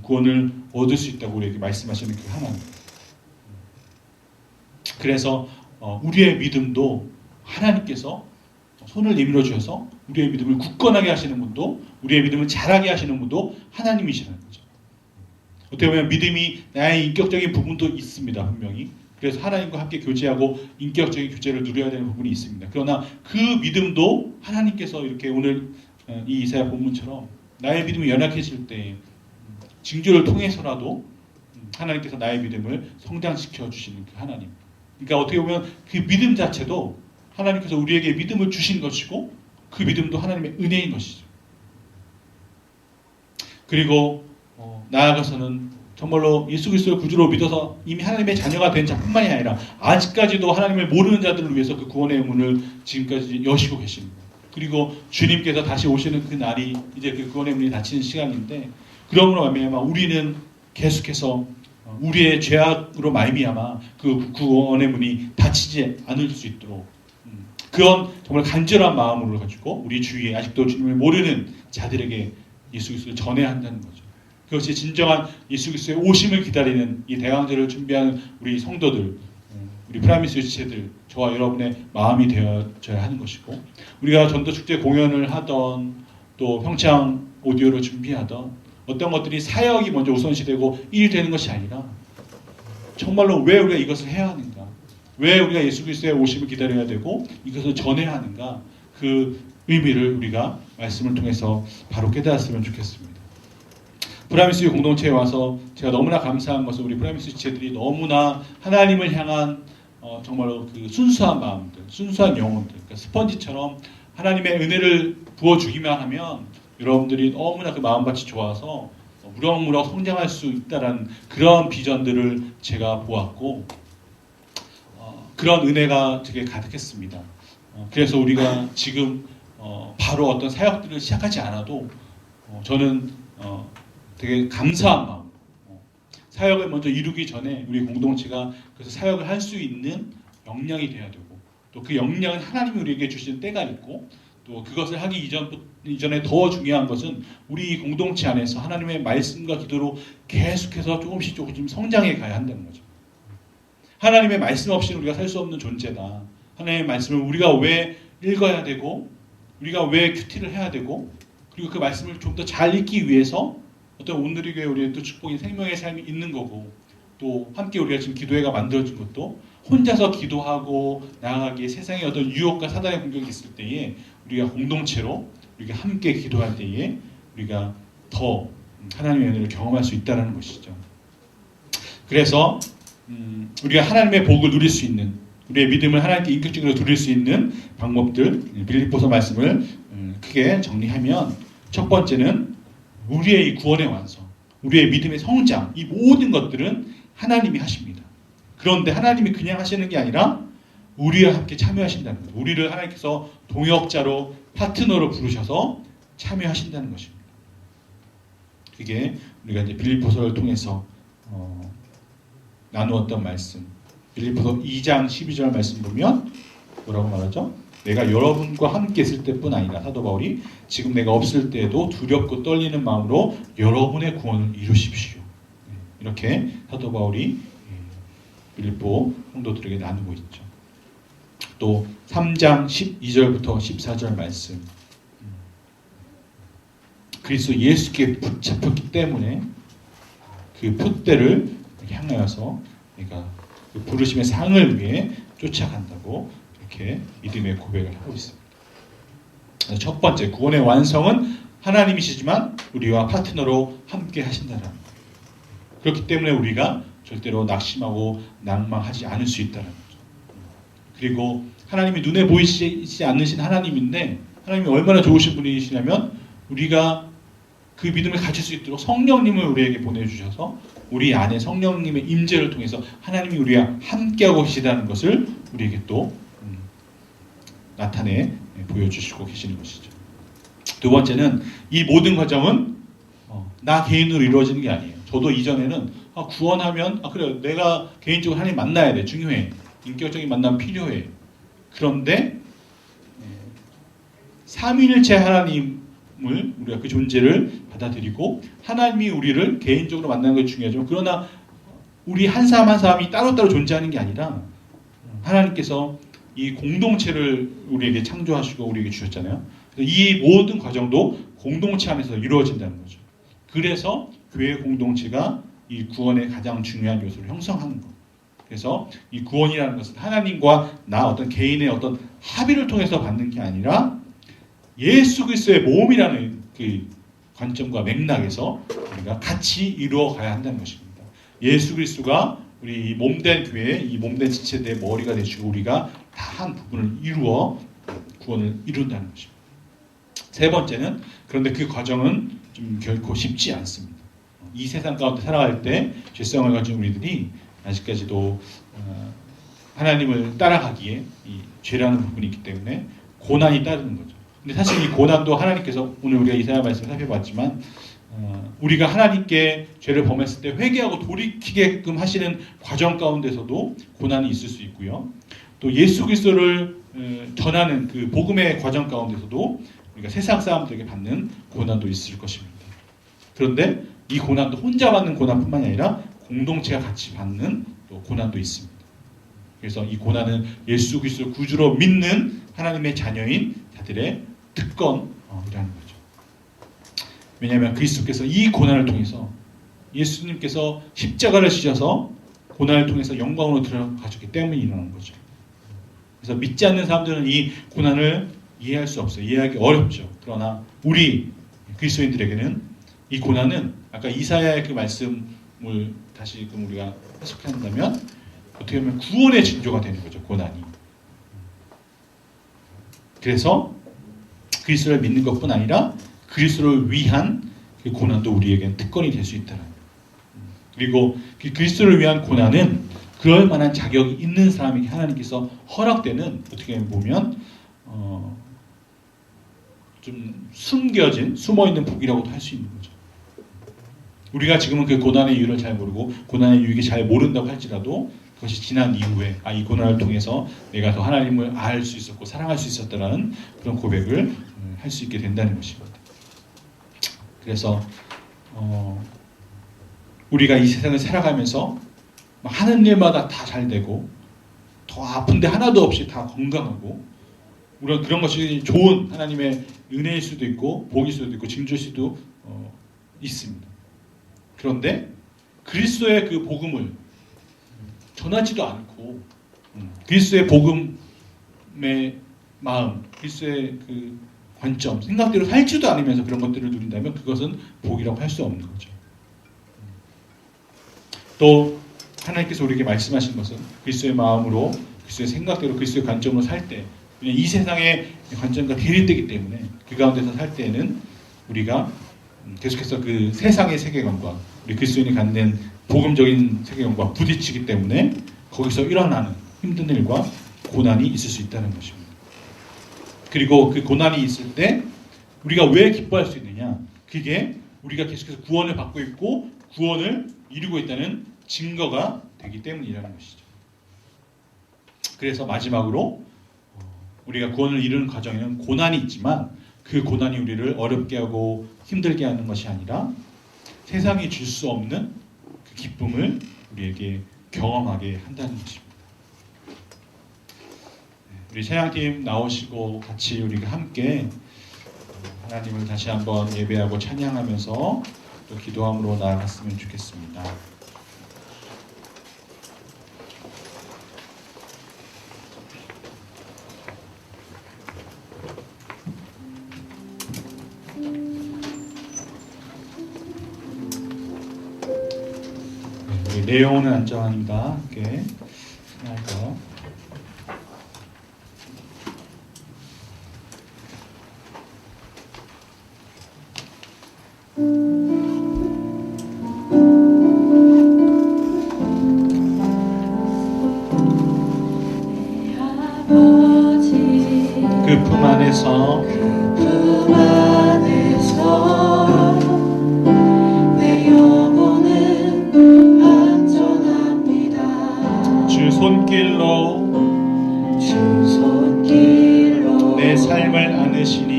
구원을 얻을 수 있다고 우리에게 말씀하시는 그 하나님. 그래서 우리의 믿음도 하나님께서 손을 내밀어 주셔서 우리의 믿음을 굳건하게 하시는 분도, 우리의 믿음을 자라게 하시는 분도 하나님이시라는 거죠. 어떻게 보면 믿음이 나의 인격적인 부분도 있습니다, 분명히. 그래서 하나님과 함께 교제하고 인격적인 교제를 누려야 되는 부분이 있습니다. 그러나 그 믿음도 하나님께서 이렇게 오늘 이 이사야 본문처럼 나의 믿음이 연약해질 때 징조를 통해서라도 하나님께서 나의 믿음을 성장시켜 주시는 그 하나님. 그러니까 어떻게 보면 그 믿음 자체도 하나님께서 우리에게 믿음을 주신 것이고 그 믿음도 하나님의 은혜인 것이죠. 그리고 나아가서는 정말로 예수 그리스도를 구주로 믿어서 이미 하나님의 자녀가 된 자뿐만이 아니라 아직까지도 하나님을 모르는 자들을 위해서 그 구원의 문을 지금까지 여시고 계십니다. 그리고 주님께서 다시 오시는 그 날이 이제 그 구원의 문이 닫히는 시간인데, 그러므로 말미암아 우리는 계속해서 우리의 죄악으로 말미암아 그 구원의 문이 닫히지 않을 수 있도록 그런 정말 간절한 마음으로 가지고 우리 주위에 아직도 주님을 모르는 자들에게 예수 그리스도를 전해야 한다는 거죠. 그것이 진정한 예수 그리스도의 오심을 기다리는 이 대강절을 준비하는 우리 성도들, 우리 프라미스 지체들, 저와 여러분의 마음이 되어져야 하는 것이고, 우리가 전도축제 공연을 하던 또 평창 오디오를 준비하던 어떤 것들이 사역이 먼저 우선시되고 일이 되는 것이 아니라 정말로 왜 우리가 이것을 해야 하는가, 왜 우리가 예수 그리스도의 오심을 기다려야 되고 이것을 전해야 하는가, 그 의미를 우리가 말씀을 통해서 바로 깨달았으면 좋겠습니다. 프라미스 공동체에 와서 제가 너무나 감사한 것은 우리 프라미스 지체들이 너무나 하나님을 향한 정말로 그 순수한 마음들, 순수한 영혼들, 그러니까 스펀지처럼 하나님의 은혜를 부어주기만 하면 여러분들이 너무나 그 마음밭이 좋아서 무럭무럭 성장할 수 있다라는 그런 비전들을 제가 보았고, 그런 은혜가 되게 가득했습니다. 그래서 우리가 지금 바로 어떤 사역들을 시작하지 않아도 저는 되게 감사한 마음, 사역을 먼저 이루기 전에 우리 공동체가 그래서 사역을 할 수 있는 역량이 돼야 되고, 또 그 역량은 하나님이 우리에게 주시는 때가 있고, 또 그것을 하기 이전에 더 중요한 것은 우리 공동체 안에서 하나님의 말씀과 기도로 계속해서 조금씩 성장해 가야 한다는 거죠. 하나님의 말씀 없이는 우리가 살 수 없는 존재다. 하나님의 말씀을 우리가 왜 읽어야 되고, 우리가 왜 큐티를 해야 되고, 그리고 그 말씀을 좀 더 잘 읽기 위해서 어떤 오늘의 교회 우리의 또 축복인 생명의 삶이 있는 거고, 또 함께 우리가 지금 기도회가 만들어진 것도 혼자서 기도하고 나아가기에 세상의 어떤 유혹과 사단의 공격이 있을 때에 우리가 공동체로 우리가 함께 기도할 때에 우리가 더 하나님의 은혜를 경험할 수 있다는 것이죠. 그래서 우리가 하나님의 복을 누릴 수 있는, 우리의 믿음을 하나님께 인격적으로 누릴 수 있는 방법들, 빌립보서 말씀을 크게 정리하면, 첫 번째는 우리의 이 구원의 완성, 우리의 믿음의 성장, 이 모든 것들은 하나님이 하십니다. 그런데 하나님이 그냥 하시는 게 아니라 우리와 함께 참여하신다는 거예요. 우리를 하나님께서 동역자로, 파트너로 부르셔서 참여하신다는 것입니다. 그게 우리가 이제 빌립보서를 통해서 나누었던 말씀, 빌립보서 2장 12절 말씀 보면 뭐라고 말하죠? 내가 여러분과 함께 있을 때뿐 아니라, 사도 바울이 지금 내가 없을 때에도 두렵고 떨리는 마음으로 여러분의 구원을 이루십시오. 이렇게 사도 바울이 빌립보 성도들에게 나누고 있죠. 또 3장 12절부터 14절 말씀, 그리스도 예수께 붙잡혔기 때문에 그 표대를 향하여서 내가 그 부르심의 상을 위해 쫓아간다고 이렇게 믿음의 고백을 하고 있습니다. 첫 번째, 구원의 완성은 하나님이시지만 우리와 파트너로 함께 하신다는 것. 그렇기 때문에 우리가 절대로 낙심하고 낭망하지 않을 수 있다는 거죠. 그리고 하나님이 눈에 보이시지 않으신 하나님인데, 하나님이 얼마나 좋으신 분이시냐면 우리가 그 믿음을 가질 수 있도록 성령님을 우리에게 보내주셔서 우리 안에 성령님의 임재를 통해서 하나님이 우리와 함께하고 계시다는 것을 우리에게 또 나타내 보여주시고 계시는 것이죠. 두 번째는 이 모든 과정은 나 개인으로 이루어지는 게 아니에요. 저도 이전에는 구원하면 그래, 내가 개인적으로 하나님 만나야 돼, 중요해, 인격적인 만남 필요해. 그런데 삼위일체 하나님을, 우리가 그 존재를 받아들이고 하나님이 우리를 개인적으로 만나는 것이 중요하지만, 그러나 우리 한 사람 한 사람이 따로따로 존재하는 게 아니라 하나님께서 이 공동체를 우리에게 창조하시고 우리에게 주셨잖아요. 이 모든 과정도 공동체 안에서 이루어진다는 거죠. 그래서 교회 공동체가 이 구원의 가장 중요한 요소를 형성하는 것. 그래서 이 구원이라는 것은 하나님과 나 어떤 개인의 어떤 합의를 통해서 받는 게 아니라 예수 그리스도의 몸이라는 그 관점과 맥락에서 우리가 같이 이루어 가야 한다는 것입니다. 예수 그리스도가 우리 몸된 교회, 이 몸된 지체대의 머리가 되시고 우리가 다 한 부분을 이루어 구원을 이룬다는 것입니다. 세 번째는, 그런데 그 과정은 좀 결코 쉽지 않습니다. 이 세상 가운데 살아갈 때 죄성을 가진 우리들이 아직까지도 하나님을 따라가기에 이 죄라는 부분이 있기 때문에 고난이 따르는 거죠. 근데 사실 이 고난도 하나님께서, 오늘 우리가 이사야 말씀을 살펴봤지만 우리가 하나님께 죄를 범했을 때 회개하고 돌이키게끔 하시는 과정 가운데서도 고난이 있을 수 있고요. 또 예수 그리스도를 전하는 그 복음의 과정 가운데서도 우리가 세상 사람들에게 받는 고난도 있을 것입니다. 그런데 이 고난도 혼자 받는 고난뿐만이 아니라 공동체가 같이 받는 또 고난도 있습니다. 그래서 이 고난은 예수 그리스도를 구주로 믿는 하나님의 자녀인 자들의 특권이라는 거죠. 왜냐하면 그리스도께서 이 고난을 통해서, 예수님께서 십자가를 지셔서 고난을 통해서 영광으로 들어가셨기 때문에 일어난 거죠. 그래서 믿지 않는 사람들은 이 고난을 이해할 수 없어요. 이해하기 어렵죠. 그러나 우리 그리스도인들에게는 이 고난은 아까 이사야의 그 말씀을 다시금 우리가 해석한다면 어떻게 보면 구원의 징조가 되는 거죠. 고난이. 그래서 그리스도를 믿는 것뿐 아니라 그리스도를 위한 그 고난도 우리에게는 특권이 될 수 있다는 거예요. 그리고 그 그리스도를 위한 고난은 그럴 만한 자격이 있는 사람에게 하나님께서 허락되는, 어떻게 보면 좀 숨겨진, 숨어있는 복이라고도 할 수 있는 거죠. 우리가 지금은 그 고난의 이유를 잘 모르고 고난의 유익을 잘 모른다고 할지라도 그것이 지난 이후에 이 고난을 통해서 내가 더 하나님을 알 수 있었고 사랑할 수 있었다라는 그런 고백을 할 수 있게 된다는 것입니다. 그래서 우리가 이 세상을 살아가면서 하는 일마다 다 잘 되고 더 아픈데 하나도 없이 다 건강하고, 물론 그런 것이 좋은 하나님의 은혜일 수도 있고 복일 수도 있고 징조일 수도 있습니다. 그런데 그리스도의 그 복음을 전하지도 않고 그리스도의 복음의 마음, 그리스도의 그 관점, 생각대로 살지도 않으면서 그런 것들을 누린다면 그것은 복이라고 할 수 없는 거죠. 또 하나님께서 우리에게 말씀하신 것은 그리스도의 마음으로, 그리스도의 생각대로, 그리스도의 관점으로 살 때, 이 세상의 관점과 대립되기 때문에 그 가운데서 살 때에는 우리가 계속해서 그 세상의 세계관과 우리 그리스도인이 갖는 복음적인 세계관과 부딪히기 때문에 거기서 일어나는 힘든 일과 고난이 있을 수 있다는 것입니다. 그리고 그 고난이 있을 때 우리가 왜 기뻐할 수 있느냐? 그게 우리가 계속해서 구원을 받고 있고 구원을 이루고 있다는 증거가 되기 때문이라는 것이죠. 그래서 마지막으로 우리가 구원을 이루는 과정에는 고난이 있지만 그 고난이 우리를 어렵게 하고 힘들게 하는 것이 아니라 세상이 줄 수 없는 그 기쁨을 우리에게 경험하게 한다는 것입니다. 우리 찬양팀 나오시고 같이 우리가 함께 하나님을 다시 한번 예배하고 찬양하면서 또 기도함으로 나아갔으면 좋겠습니다. 내 영혼은 안전합니다. 함께 찬양할까요? 그 품 안에서 내 영혼은 안전합니다. 주 손길로 내 삶을 안으시니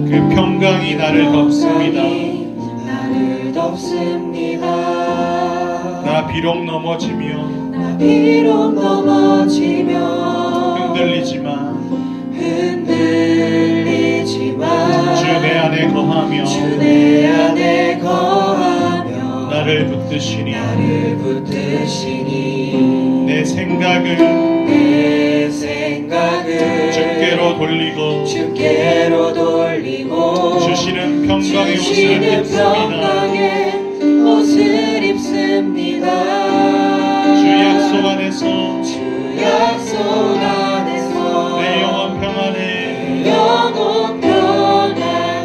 그 평강이 나를 덮습니다. 나 비록 넘어지며 흔들리지만 주 내 안에 거하며 나를 붙드시니 내 생각을 주께로 돌리고 주시는 평강의 옷을 입습니다. 주 약속 안에서 내 영혼 평안해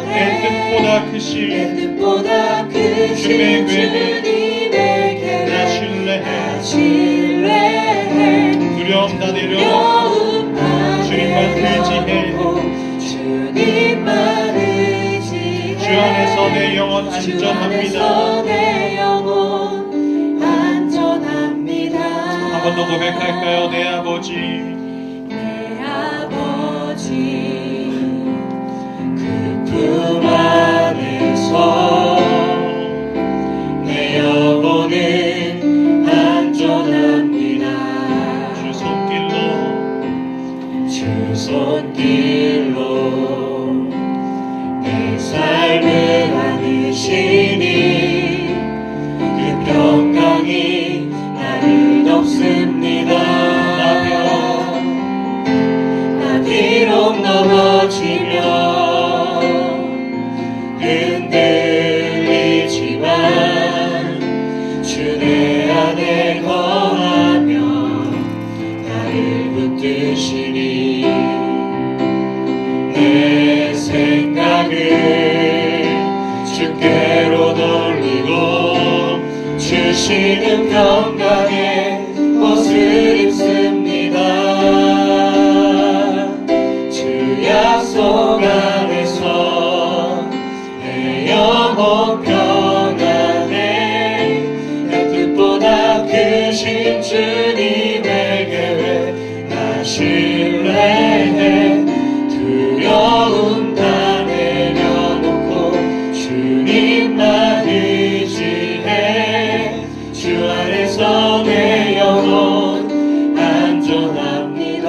내 뜻보다 크신 주님의 계획을 나 신뢰해 두려움 다 내려놓고 주님만 의지해 주 안에서 내 영혼 안전합니다. 한 번 더 고백할까요? 내 아버지 그 품 안에서 내 영혼은 안전합니다. 주 손길로 내 삶을 안으시니 그 평강이 나를 덮습니다. 나 비록 넘어지며 흔들리지만 주 내 안에 거하며 나를 붙드시니 내 생각을 주께로 돌리고 주시는 평강의 옷을 입습니다. 주 약속 안에서 내 영혼 평안해 내 뜻보다 크신 주님의 계획 나 신뢰해 두려움 다 내려놓고 주님만 의지해 주 안에서 내 영혼 안전합니다.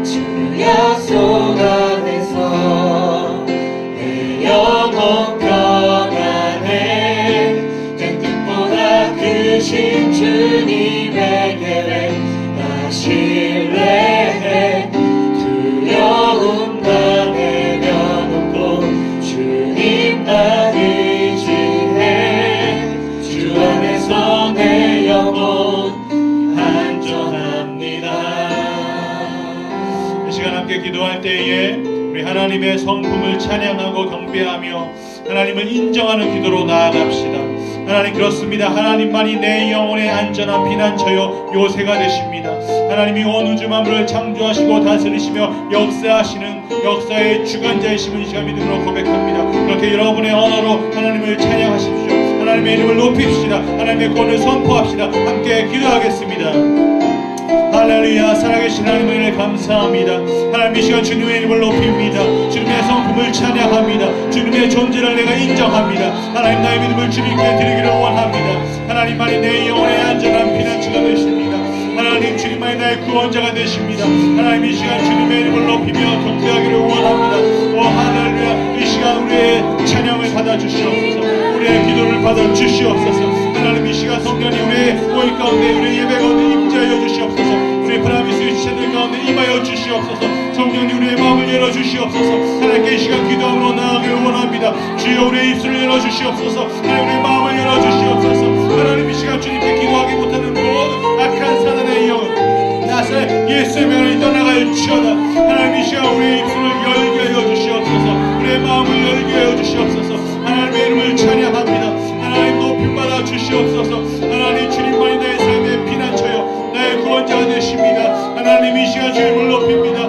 주 약속 안에서 내 영혼 평안해 내 뜻보다 크신 주님의 계획 나 신뢰해 우리 하나님의 성품을 찬양하고 경배하며 하나님을 인정하는 기도로 나아갑시다. 하나님, 그렇습니다. 하나님만이 내 영혼의 안전한 피난처요 요새가 되십니다. 하나님이 온 우주 만물을 창조하시고 다스리시며 역사하시는 역사의 주관자이심을 이 시간 믿음으로 고백합니다. 그렇게 여러분의 언어로 하나님을 찬양하십시오. 하나님의 이름을 높입시다. 하나님의 권을 선포합시다. 함께 기도하겠습니다. 할렐루야. 살아계신 하나님의 은혜를 감사합니다. 하나님, 이 시간 주님의 이름을 높입니다. 주님의 성품을 찬양합니다. 주님의 존재를 내가 인정합니다. 하나님, 나의 믿음을 주님께 드리기를 원합니다. 하나님만이 내 영혼의 안전한 피난처가 되십니다. 하나님, 주님만이 나의 구원자가 되십니다. 하나님, 이 시간 주님의 이름을 높이며 경배하기를 원합니다. 오 할렐루야. 이 시간 우리의 찬양을 받아주시옵소서. 우리의 기도를 받아주시옵소서. 하나님, 이 시간 성령이 우리의 모임 가운데, 우리의 예배 가운데 임재하여 주시옵소서. 우리 브라미스의 지체들 가운데 임하여 주시옵소서. 성령님, 우리의 마음을 열어주시옵소서. 하나님께 이 시간 기도함으로 나아가기를 원합니다. 주여, 우리의 입술을 열어주시옵소서. 하나님, 우리의 마음을 열어주시옵소서. 하나님, 이 시간 주님께 기도하기 못하는 모든 악한 사단의 영혼 나사렛 예수의 명을 떠나갈지어다. 하나님, 이 시간 우리의 입술을 열게 하여 주시옵소서. 우리의 마음을 열게 하여 주시옵소서. 하나님의 이름을 찬양합니다. 하나님, 높임 받아 주시옵소서. 하나님, 주님만이 나의 삶의 피난처요 나의 구원자가 되십니다. 하나님, 이 시간 주님을 높입니다.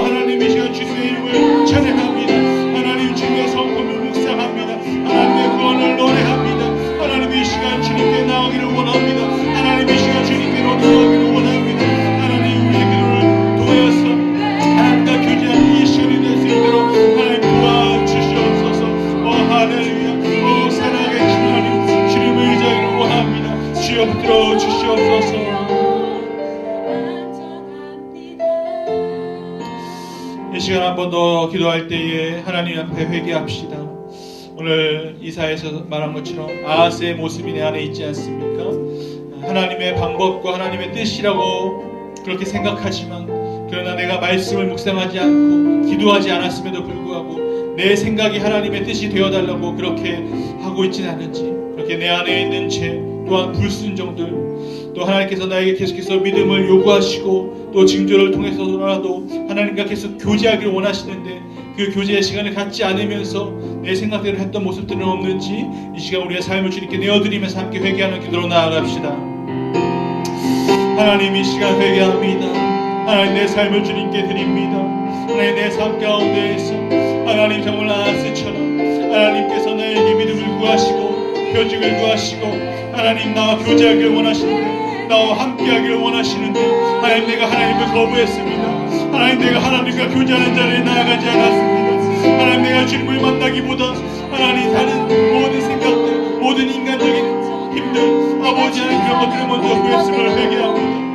하나님, 이 시간 주님의 이름을 찬양합니다. 하나님, 주님의 성품을 묵상합니다. 하나님의 구원을 노래합니다. 하나님, 이 시간 주님께 나오기를 원합니다. 하나님, 이 시간 주님께로 나오기를 원합니다. 하나님, 우리의 기도를 통해서 하나님과 교제하는 이 시간이 될 수 있도록 하나님 도와주시옵소서. 할렐루야. 살아계신 하나님, 주님을 의지하기를 원합니다. 주여 붙들어 주시옵소서. 이 시간 한 번 더 기도할 때에 하나님 앞에 회개합시다. 오늘 이사에서 말한 것처럼 아하스의 모습이 내 안에 있지 않습니까? 하나님의 방법과 하나님의 뜻이라고 그렇게 생각하지만, 그러나 내가 말씀을 묵상하지 않고 기도하지 않았음에도 불구하고 내 생각이 하나님의 뜻이 되어달라고 그렇게 하고 있지는 않은지, 그렇게 내 안에 있는 죄 또한 불순종들, 또 하나님께서 나에게 계속해서 믿음을 요구하시고 또 징조를 통해서라도 하나님과 계속 교제하기를 원하시는데 그 교제의 시간을 갖지 않으면서 내 생각대로 했던 모습들은 없는지 이 시간 우리의 삶을 주님께 내어드리면서 함께 회개하는 기도로 나아갑시다. 하나님, 이 시간 회개합니다. 하나님, 내 삶을 주님께 드립니다. 하나님, 내 삶 가운데에서 하나님, 정말 아하스처럼 하나님께서 나에게 믿음을 구하시고 표징을 구하시고 하나님, 나와 교제하기를 원하시는데, 나와 함께하기를 원하시는데 하나님, 내가 하나님을 거부했습니다. 하나님, 내가 하나님과 교제하는 자리에 나아가지 않았습니다. 하나님, 내가 주님을 만나기보다 하나님 다른 모든 생각들, 모든 인간적인 힘들, 아버지 하나님 그런 것들을 먼저 구했음을 회개합니다.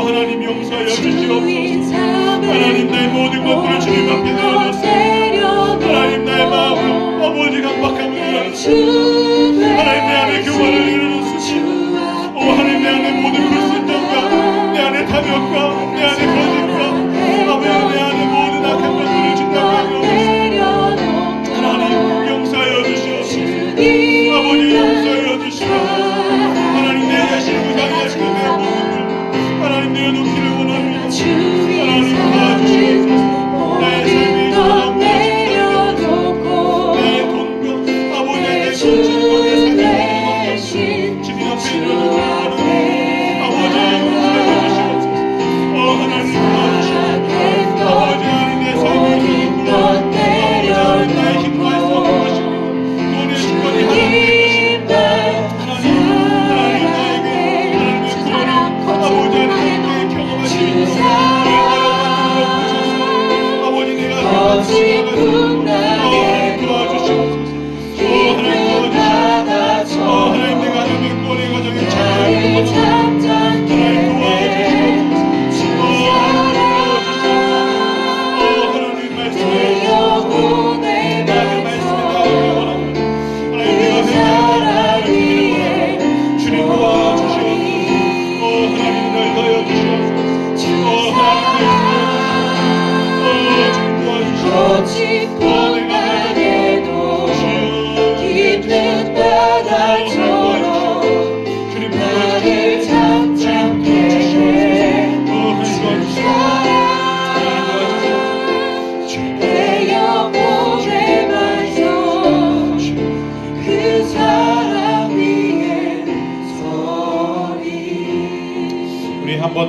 하나님, 용서하여 주시옵소서. 하나님, 나의 모든 것들을 주님 앞에 내어놓습니다. 하나님, 나의 마음을 아버지 강박함을 내어놓습니다. 하나님, 내 안에 교만을 내려놓습니다. 하나님, 내 안에 모든 불순종과 내 안에 탐욕과 내 안에 거짓과 아버지, 내 안에 모든 악한 것들을 준다고 내려놓습니다. 하나님, 용서하여 주시옵소서. 아버지, 용서하여 주시옵소서. 하나님, 내 자신을 강의하시는 내 모든 걸 하나님 내어놓기를 원합니다. 하나님, 도와주시옵소서. 나의 삶이 전부 나의 돈과 아버지, 내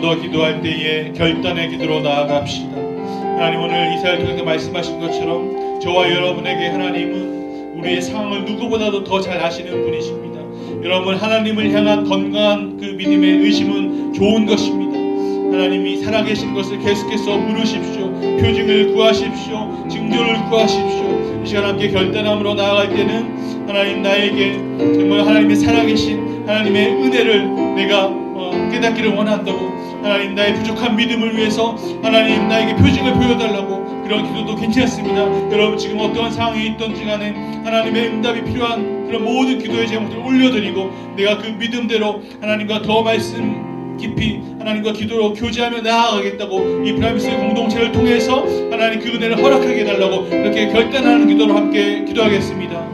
더 기도할 때에 결단의 기도로 나아갑시다. 하나님, 오늘 이사야를 통해서 말씀하신 것처럼 저와 여러분에게 하나님은 우리의 상황을 누구보다도 더 잘 아시는 분이십니다. 여러분, 하나님을 향한 건강한 그 믿음의 의심은 좋은 것입니다. 하나님이 살아계신 것을 계속해서 물으십시오. 표징을 구하십시오. 징조를 구하십시오. 이 시간 함께 결단함으로 나아갈 때는 하나님, 나에게 정말 하나님의 살아계신 하나님의 은혜를 내가 깨닫기를 원한다고, 하나님 나의 부족한 믿음을 위해서 하나님 나에게 표징을 보여달라고, 그런 기도도 괜찮습니다. 여러분, 지금 어떠한 상황에 있던지 간에 하나님의 응답이 필요한 그런 모든 기도의 제목들을 올려드리고, 내가 그 믿음대로 하나님과 더 말씀 깊이 하나님과 기도로 교제하며 나아가겠다고, 이 브라미스의 공동체를 통해서 하나님 그 은혜를 허락하게 해달라고 이렇게 결단하는 기도로 함께 기도하겠습니다.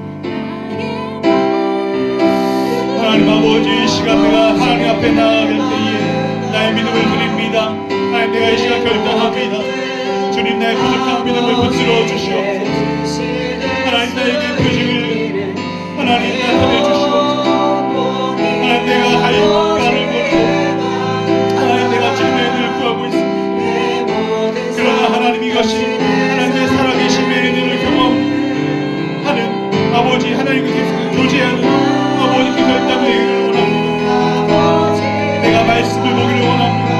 하나님 아버지, 이 시간 내가 하나님 앞에 나아갈 때에 나의 믿음을 드립니다. 하나님, 내가 이 시간 결단합니다. 주님, 나의 부족한 믿음을 붙들어 주시옵소서. 하나님, 나에게 표징을 하나님 나타내 주시옵소서. 하나님, 내가 할 길을 모르고 하나님, 내가 주님의 은혜를 구하고 있습니다. 그러나 하나님, 이것이 하나님의 살아계심의 은혜를 경험하는 아버지, 하나님과 계속 교제하는 아버지, 그 결단을 되기를 원합니다. 내가 말씀을 보기를 원합니다.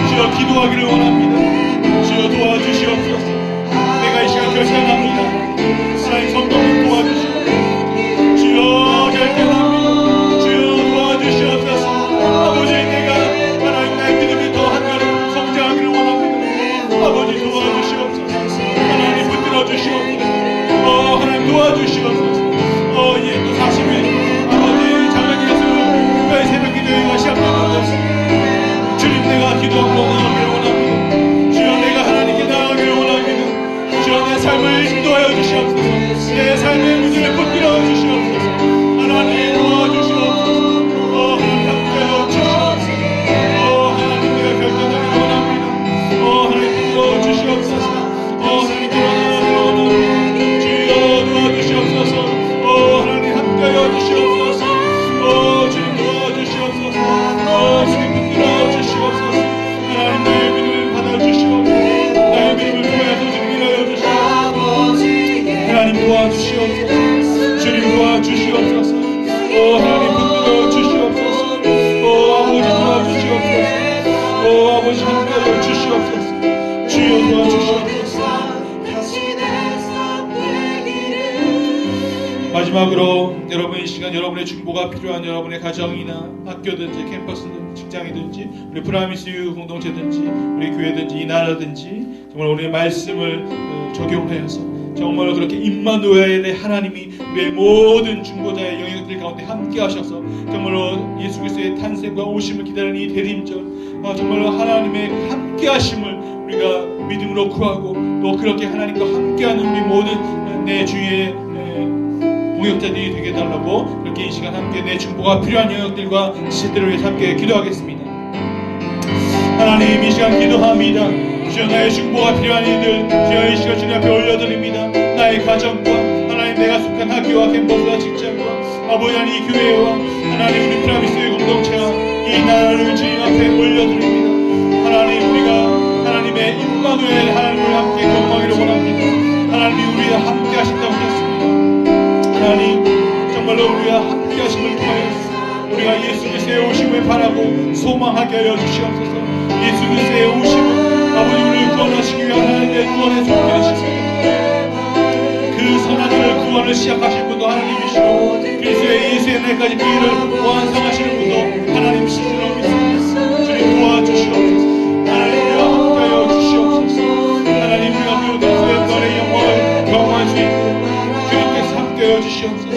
주여, 기도하기를 원합니다. 주여, 도와주시옵소서. 내가 이 시간 결단합니다. 하나님, 성도님 도와주시옵소서. 주여, 결단합니다. 주여, 도와주시옵소서. 아버지, 내가 하나님 나의 믿음이 더 한 걸음 성장하기를 원합니다. 아버지, 도와주시옵소서. 하나님, 붙들어 주시옵소서. 하나님, 도와주시옵소서. 예, 또 40일 아버지 장로님께서 특별히 새벽 기도회가 시작되는 것입니다. 주님, 내가 기도하고 나아가기를 원합니다. 주여, 내가 하나님께 나아가기를 원합니다. 주여, 내 삶을 인도하여 주시옵소서. 내 삶의 문제를 붙들어 주시옵소서. 하나님, 도와주시옵소서. 하나님, 함께하여 주시옵소서. 하나님, 내가 결단하기를 원합니다. 하나님, 붙들어 주시옵소서. 하나님, 일어나기를 원합니다. 주여, 도와주시옵소서. 하나님, 함께하여 주시옵소서. 주님, 도와주시옵소서. 주님, 붙들어 주시옵소서. 하나님, 나의 믿음을 받아주시옵소서. 나의 믿음을 통해서 주님 일하여 주시옵소서. 하나님, 도와주시옵소서. 주님, 도와주시옵소서. 하나님, 붙들어 주시옵소서. 아버지, 도와주시옵소서. 아버지, 함께하여 주시옵소서. 주여, 도와주시옵소서. 마지막으로 여러분, 이 시간 여러분의 중보가 필요한 여러분의 가정이나 학교든지 캠퍼스든지 직장이든지 우리 프라미스 유 공동체든지 우리 교회든지 이 나라든지 정말 우리의 말씀을 적용하여서 정말 그렇게 임마누엘의 하나님이 우리의 모든 중보자의 영역들 가운데 함께 하셔서 정말로 예수 그리스도의 탄생과 오심을 기다리는 이 대림절, 정말로 하나님의 함께 하심을 우리가 믿음으로 구하고, 또 그렇게 하나님과 함께하는 우리 모든 내 주위의 동역자들이 되게 해달라고 그렇게 이 시간 함께 내 중보가 필요한 영역들과 시대를 위해서 함께 기도하겠습니다. 하나님, 이 시간 기도합니다. 주여, 나의 중보가 필요한 이들 주여 이 시간 주님 앞에 올려드립니다. 나의 가정과 하나님, 내가 속한 학교와 캠퍼스와 직장과 아버지, 하나님, 이 교회와 하나님, 우리 프라미스의 공동체와 이 나라를 주님 앞에 올려드립니다. 하나님, 우리가 하나님의 임마누엘 하나님을 함께 경험하기를 원합니다. 하나님이 우리와 함께 하신다고 하셨습니다. 하나님, 정말로 우리와 함께 하심을 통하여 우리가 예수 그리스도의 오심을 바라고 소망하게 하여 주시옵소서. 예수 그리스도의 오심은 아버지, 우리를 구원하시기 위한 하나님의 구원의 손길이십니다. 그 선하늘 구원을 시작하실 분도 하나님이시고 그리스도의 예수의 날까지 그 일을 완성하시는 분도 하나님이시므로 믿습니다. 주님, 도와주시옵소서. 하나님, 우리와 함께하여 주시옵소서. 하나님, 우리가 그 그리스도의 부활의 영광을 경험할 수 있고 주님께서 함께하여 주시옵소서.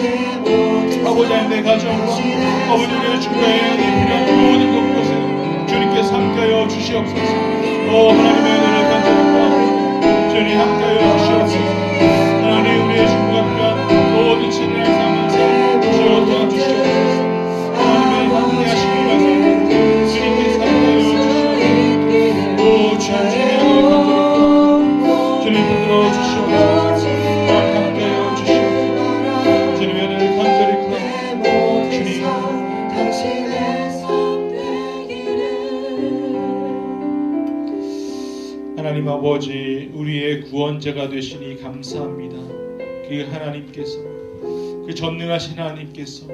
아버지, 하나님, 내 가정과 아버지, 우리의 중간에 필요한 모든 곳에 주님께서 함께하여 주시옵소서. 하나님의 은혜를 간절히 구합니다. 주님, 함께하여 주시옵소서. 하나님, 우리의 중보가 필요한 모든 진리를 삼아서 주여 도와주시옵소서. 하나님의 함께하심을 위해서 주님께서 함께하여 주시옵소서. 주님의 은혜를 간절히 구합니다. 주님, 붙들어 주시옵소서. 함께하여 주시옵소서. 주님의 은혜를 간절히 구합니다. 주님, 구원자가 되시니 감사합니다. 그 하나님께서, 그 전능하신 하나님께서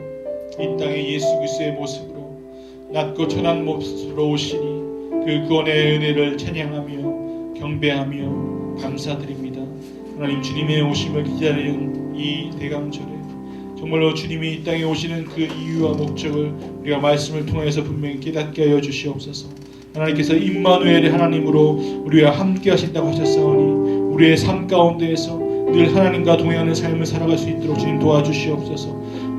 이 땅에 예수 그리스도의 모습으로 낮고 천한 모습으로 오시니 그 구원의 은혜를 찬양하며 경배하며 감사드립니다. 하나님, 주님의 오심을 기다리는 이 대강절에 정말로 주님이 이 땅에 오시는 그 이유와 목적을 우리가 말씀을 통해서 분명히 깨닫게 하여 주시옵소서. 하나님께서 임마누엘의 하나님으로 우리와 함께 하신다고 하셨사오니 우리의 삶 가운데에서 늘 하나님과 동행하는 삶을 살아갈 수 있도록 주님 도와주시옵소서.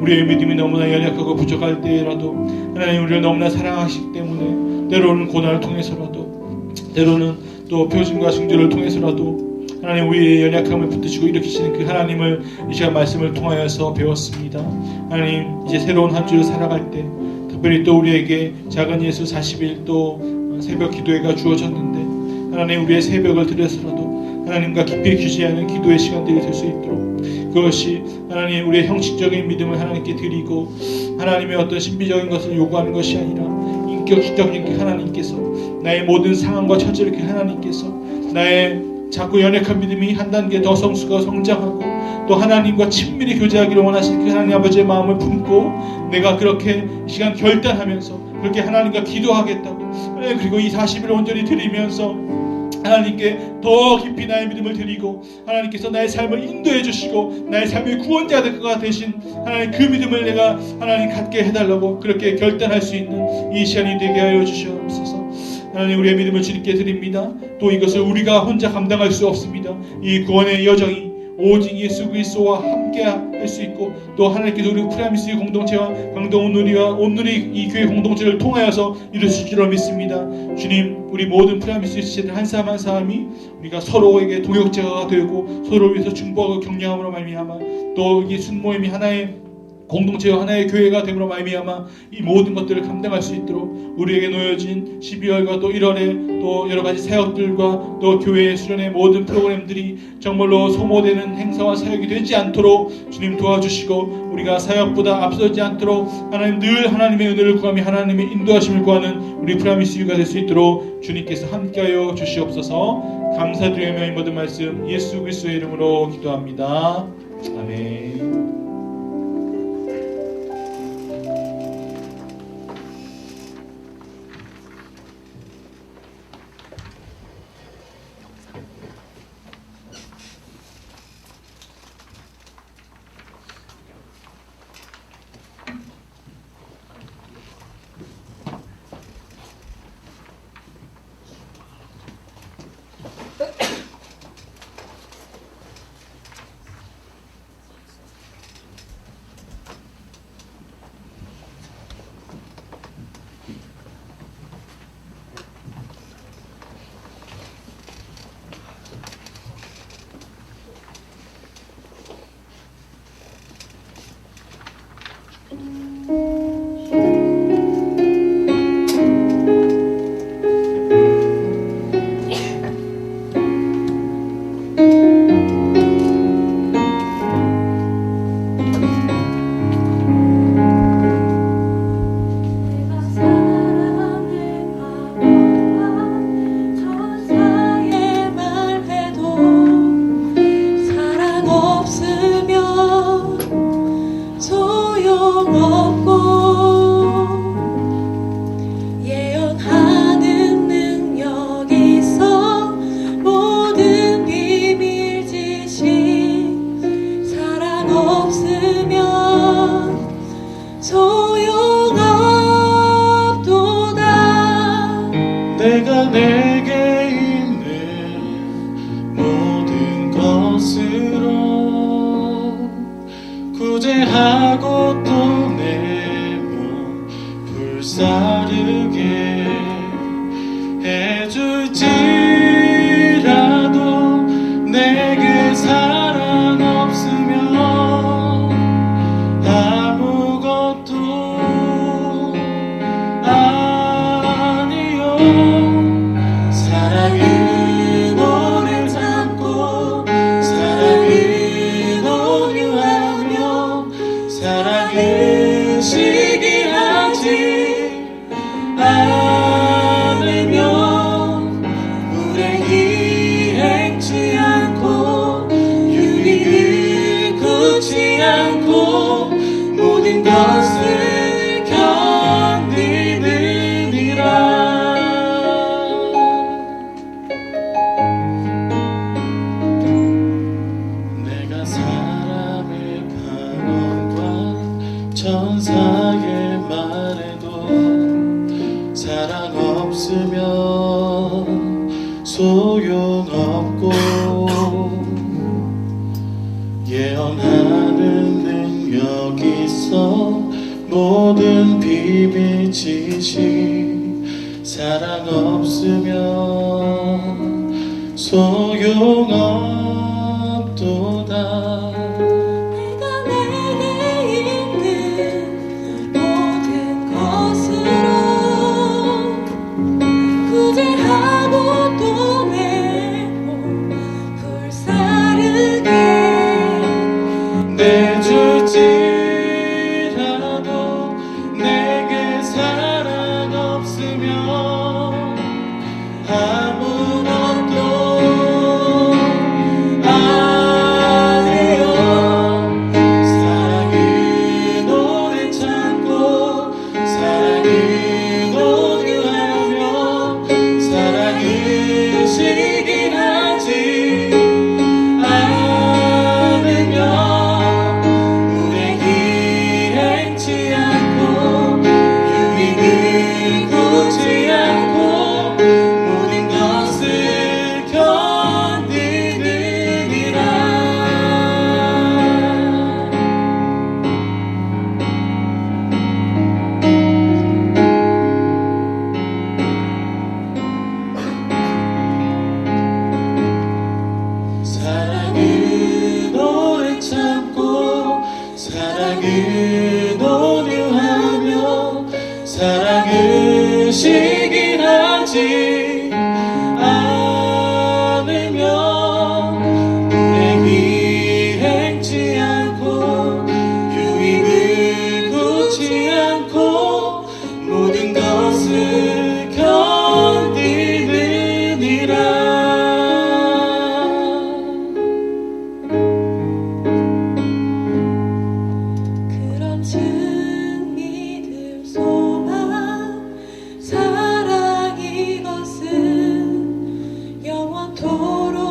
우리의 믿음이 너무나 연약하고 부족할 때라도 하나님 우리를 너무나 사랑하시기 때문에 때로는 고난을 통해서라도 때로는 또 표징과 징조를 통해서라도 하나님 우리의 연약함을 붙드시고 일으키시는 그 하나님을 이 시간 말씀을 통하여서 배웠습니다. 하나님, 이제 새로운 한 주를 살아갈 때 특별히 또 우리에게 작은 예수 40일 또 새벽 기도회가 주어졌는데 하나님 우리의 새벽을 들여서라도 하나님과 깊이 규제하는 기도의 시간들이 될 수 있도록 그것이 하나님 우리의 형식적인 믿음을 하나님께 드리고 하나님의 어떤 신비적인 것을 요구하는 것이 아니라 인격적인 그 하나님께서 나의 모든 상황과 처지를 그 하나님께서 나의 자꾸 연약한 믿음이 한 단계 더 성숙하고 성장하고 또 하나님과 친밀히 교제하기를 원하시는 그 하나님 아버지의 마음을 품고 내가 그렇게 이 시간 결단하면서 그렇게 하나님과 기도하겠다고 그리고 이 40일 온전히 드리면서 하나님께 더 깊이 나의 믿음을 드리고 하나님께서 나의 삶을 인도해 주시고 나의 삶의 구원자가 되신 하나님 그 믿음을 내가 하나님 갖게 해달라고 그렇게 결단할 수 있는 이 시간이 되게 하여 주시옵소서. 하나님 우리의 믿음을 주님께 드립니다. 또 이것을 우리가 혼자 감당할 수 없습니다. 이 구원의 여정이 오직 예수 그리스도와 함께 할 수 있고 또 하나님께서 우리 프라미스 공동체와 광동 온누리 이 교회 공동체를 통하여서 이루실 줄로 믿습니다. 주님, 우리 모든 프라미스 지체들 한 사람 한 사람이 우리가 서로에게 동역자가 되고 서로를 위해서 중보하고 격려함으로 말미암아 또 이 순모임이 하나의 공동체와 하나의 교회가 됨으로 말미암아 이 모든 것들을 감당할 수 있도록 우리에게 놓여진 12월과 또 1월에 또 여러가지 사역들과 또 교회의 수련의 모든 프로그램들이 정말로 소모되는 행사와 사역이 되지 않도록 주님 도와주시고 우리가 사역보다 앞서지 않도록 하나님 늘 하나님의 은혜를 구하며 하나님의 인도하심을 구하는 우리 프라미스 유가 될 수 있도록 주님께서 함께하여 주시옵소서. 감사드리며 이 모든 말씀 예수 그리스도의 이름으로 기도합니다. 아멘. 내가 내게 있는 모든 것으로 구제하고 또 내 몸 불사르게 해줄지라도 내게 사랑 없으면 아무것도 아니요. 사랑은 오래 참고 사랑은 온유하며 사랑은 시기하지 모든 것을 견디느니라. 내가 사람의 방언과 천사의 말에도 사랑 없으면 소용없고 예언하는 능력 있어 모든 비밀 지식 사랑 없으면 소용없도다. 내가 내게 있는 모든 것으로 구제하고 또 메고 불사르게 내줄지라도 내게 사랑 없으면 아무것도 아니요. 사랑은 오래 참고 사랑은 온유하며 사랑은 시기하지 않으며 우레기 행치 않고 유익을 굳지 않고 모든 것을 견디느니라. 사랑은 오래 참고 사랑은 온유하며 사랑은 시기하지 않으며 우레기 행치 않고 유익을 굳지 않고 모든 것을 견디느니라. 그런즉 믿음 소망 사랑 이것은 영원토록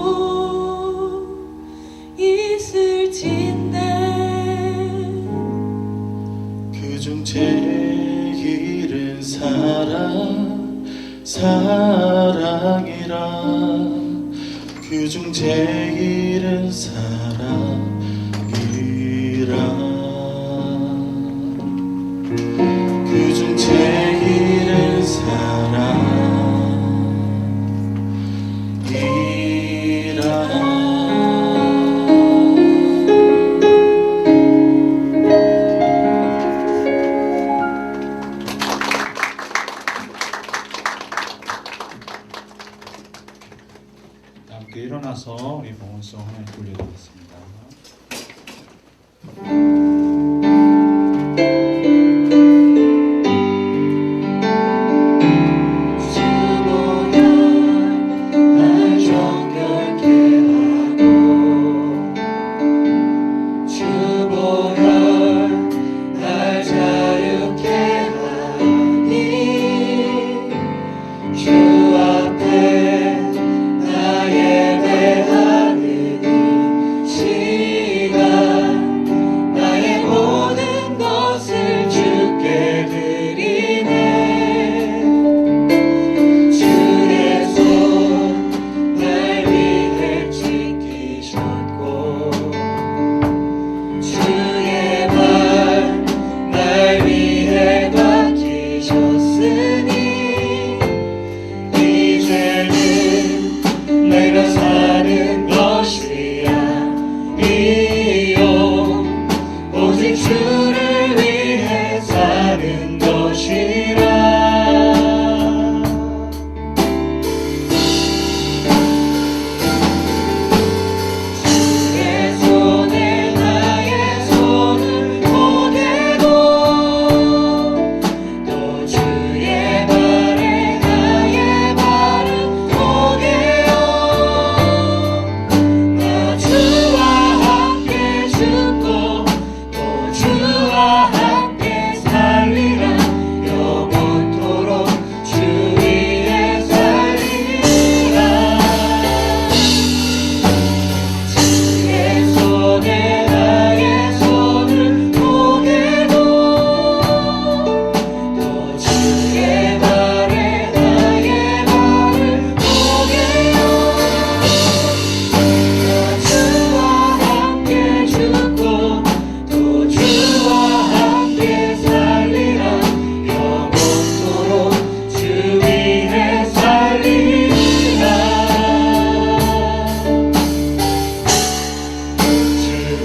있을진데 그중 제일은 사랑이라. 그중 제일은 사랑이라. 그중 제일은 함께 일어나서 우리 봉헌송 하나님 돌려드리겠습니다.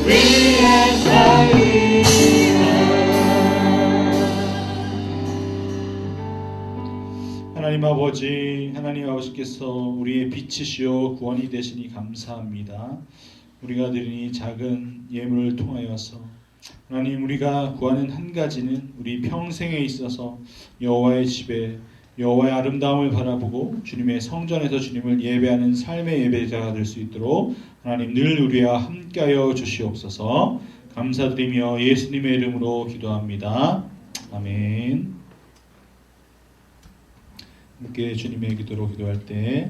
위해 살리라. 하나님 아버지, 하나님 아버지께서 우리의 빛이시요 구원이 되시니 감사합니다. 우리가 드린 이 작은 예물을 통하여서 하나님, 우리가 구하는 한 가지는 우리 평생에 있어서 여호와의 집에 여호와의 아름다움을 바라보고 주님의 성전에서 주님을 예배하는 삶의 예배자가 될 수 있도록 하나님 늘 우리와 함께하여 주시옵소서. 감사드리며 예수님의 이름으로 기도합니다. 아멘. 함께 주님의 기도로 기도할 때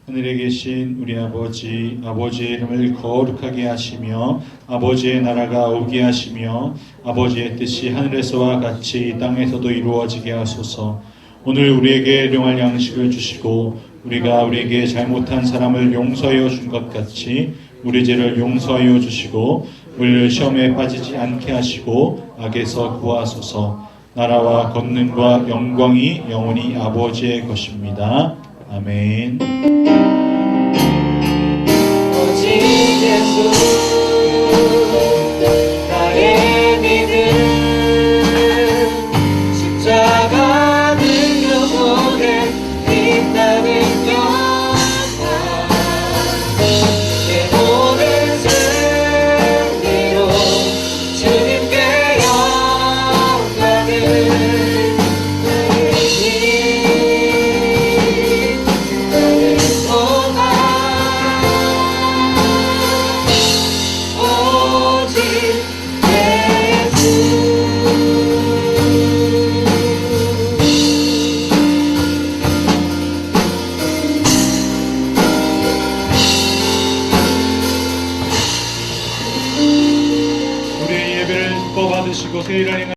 하늘에 계신 우리 아버지, 아버지의 이름을 거룩하게 하시며 아버지의 나라가 오게 하시며 아버지의 뜻이 하늘에서와 같이 이 땅에서도 이루어지게 하소서. 오늘 우리에게 일용할 양식을 주시고 우리가 우리에게 잘못한 사람을 용서하여 준 것 같이 우리 죄를 용서하여 주시고 우리를 시험에 빠지지 않게 하시고 악에서 구하소서. 나라와 권능과 영광이 영원히 아버지의 것입니다. 아멘. 오직 예수 나의 믿음 십자가 능력 속에 있다는 것과 내 모든 승리로 주님께 영광을 나의 힘 나의 소망 오직 예수. 우리의 예배를 기뻐 받으시고 세일하는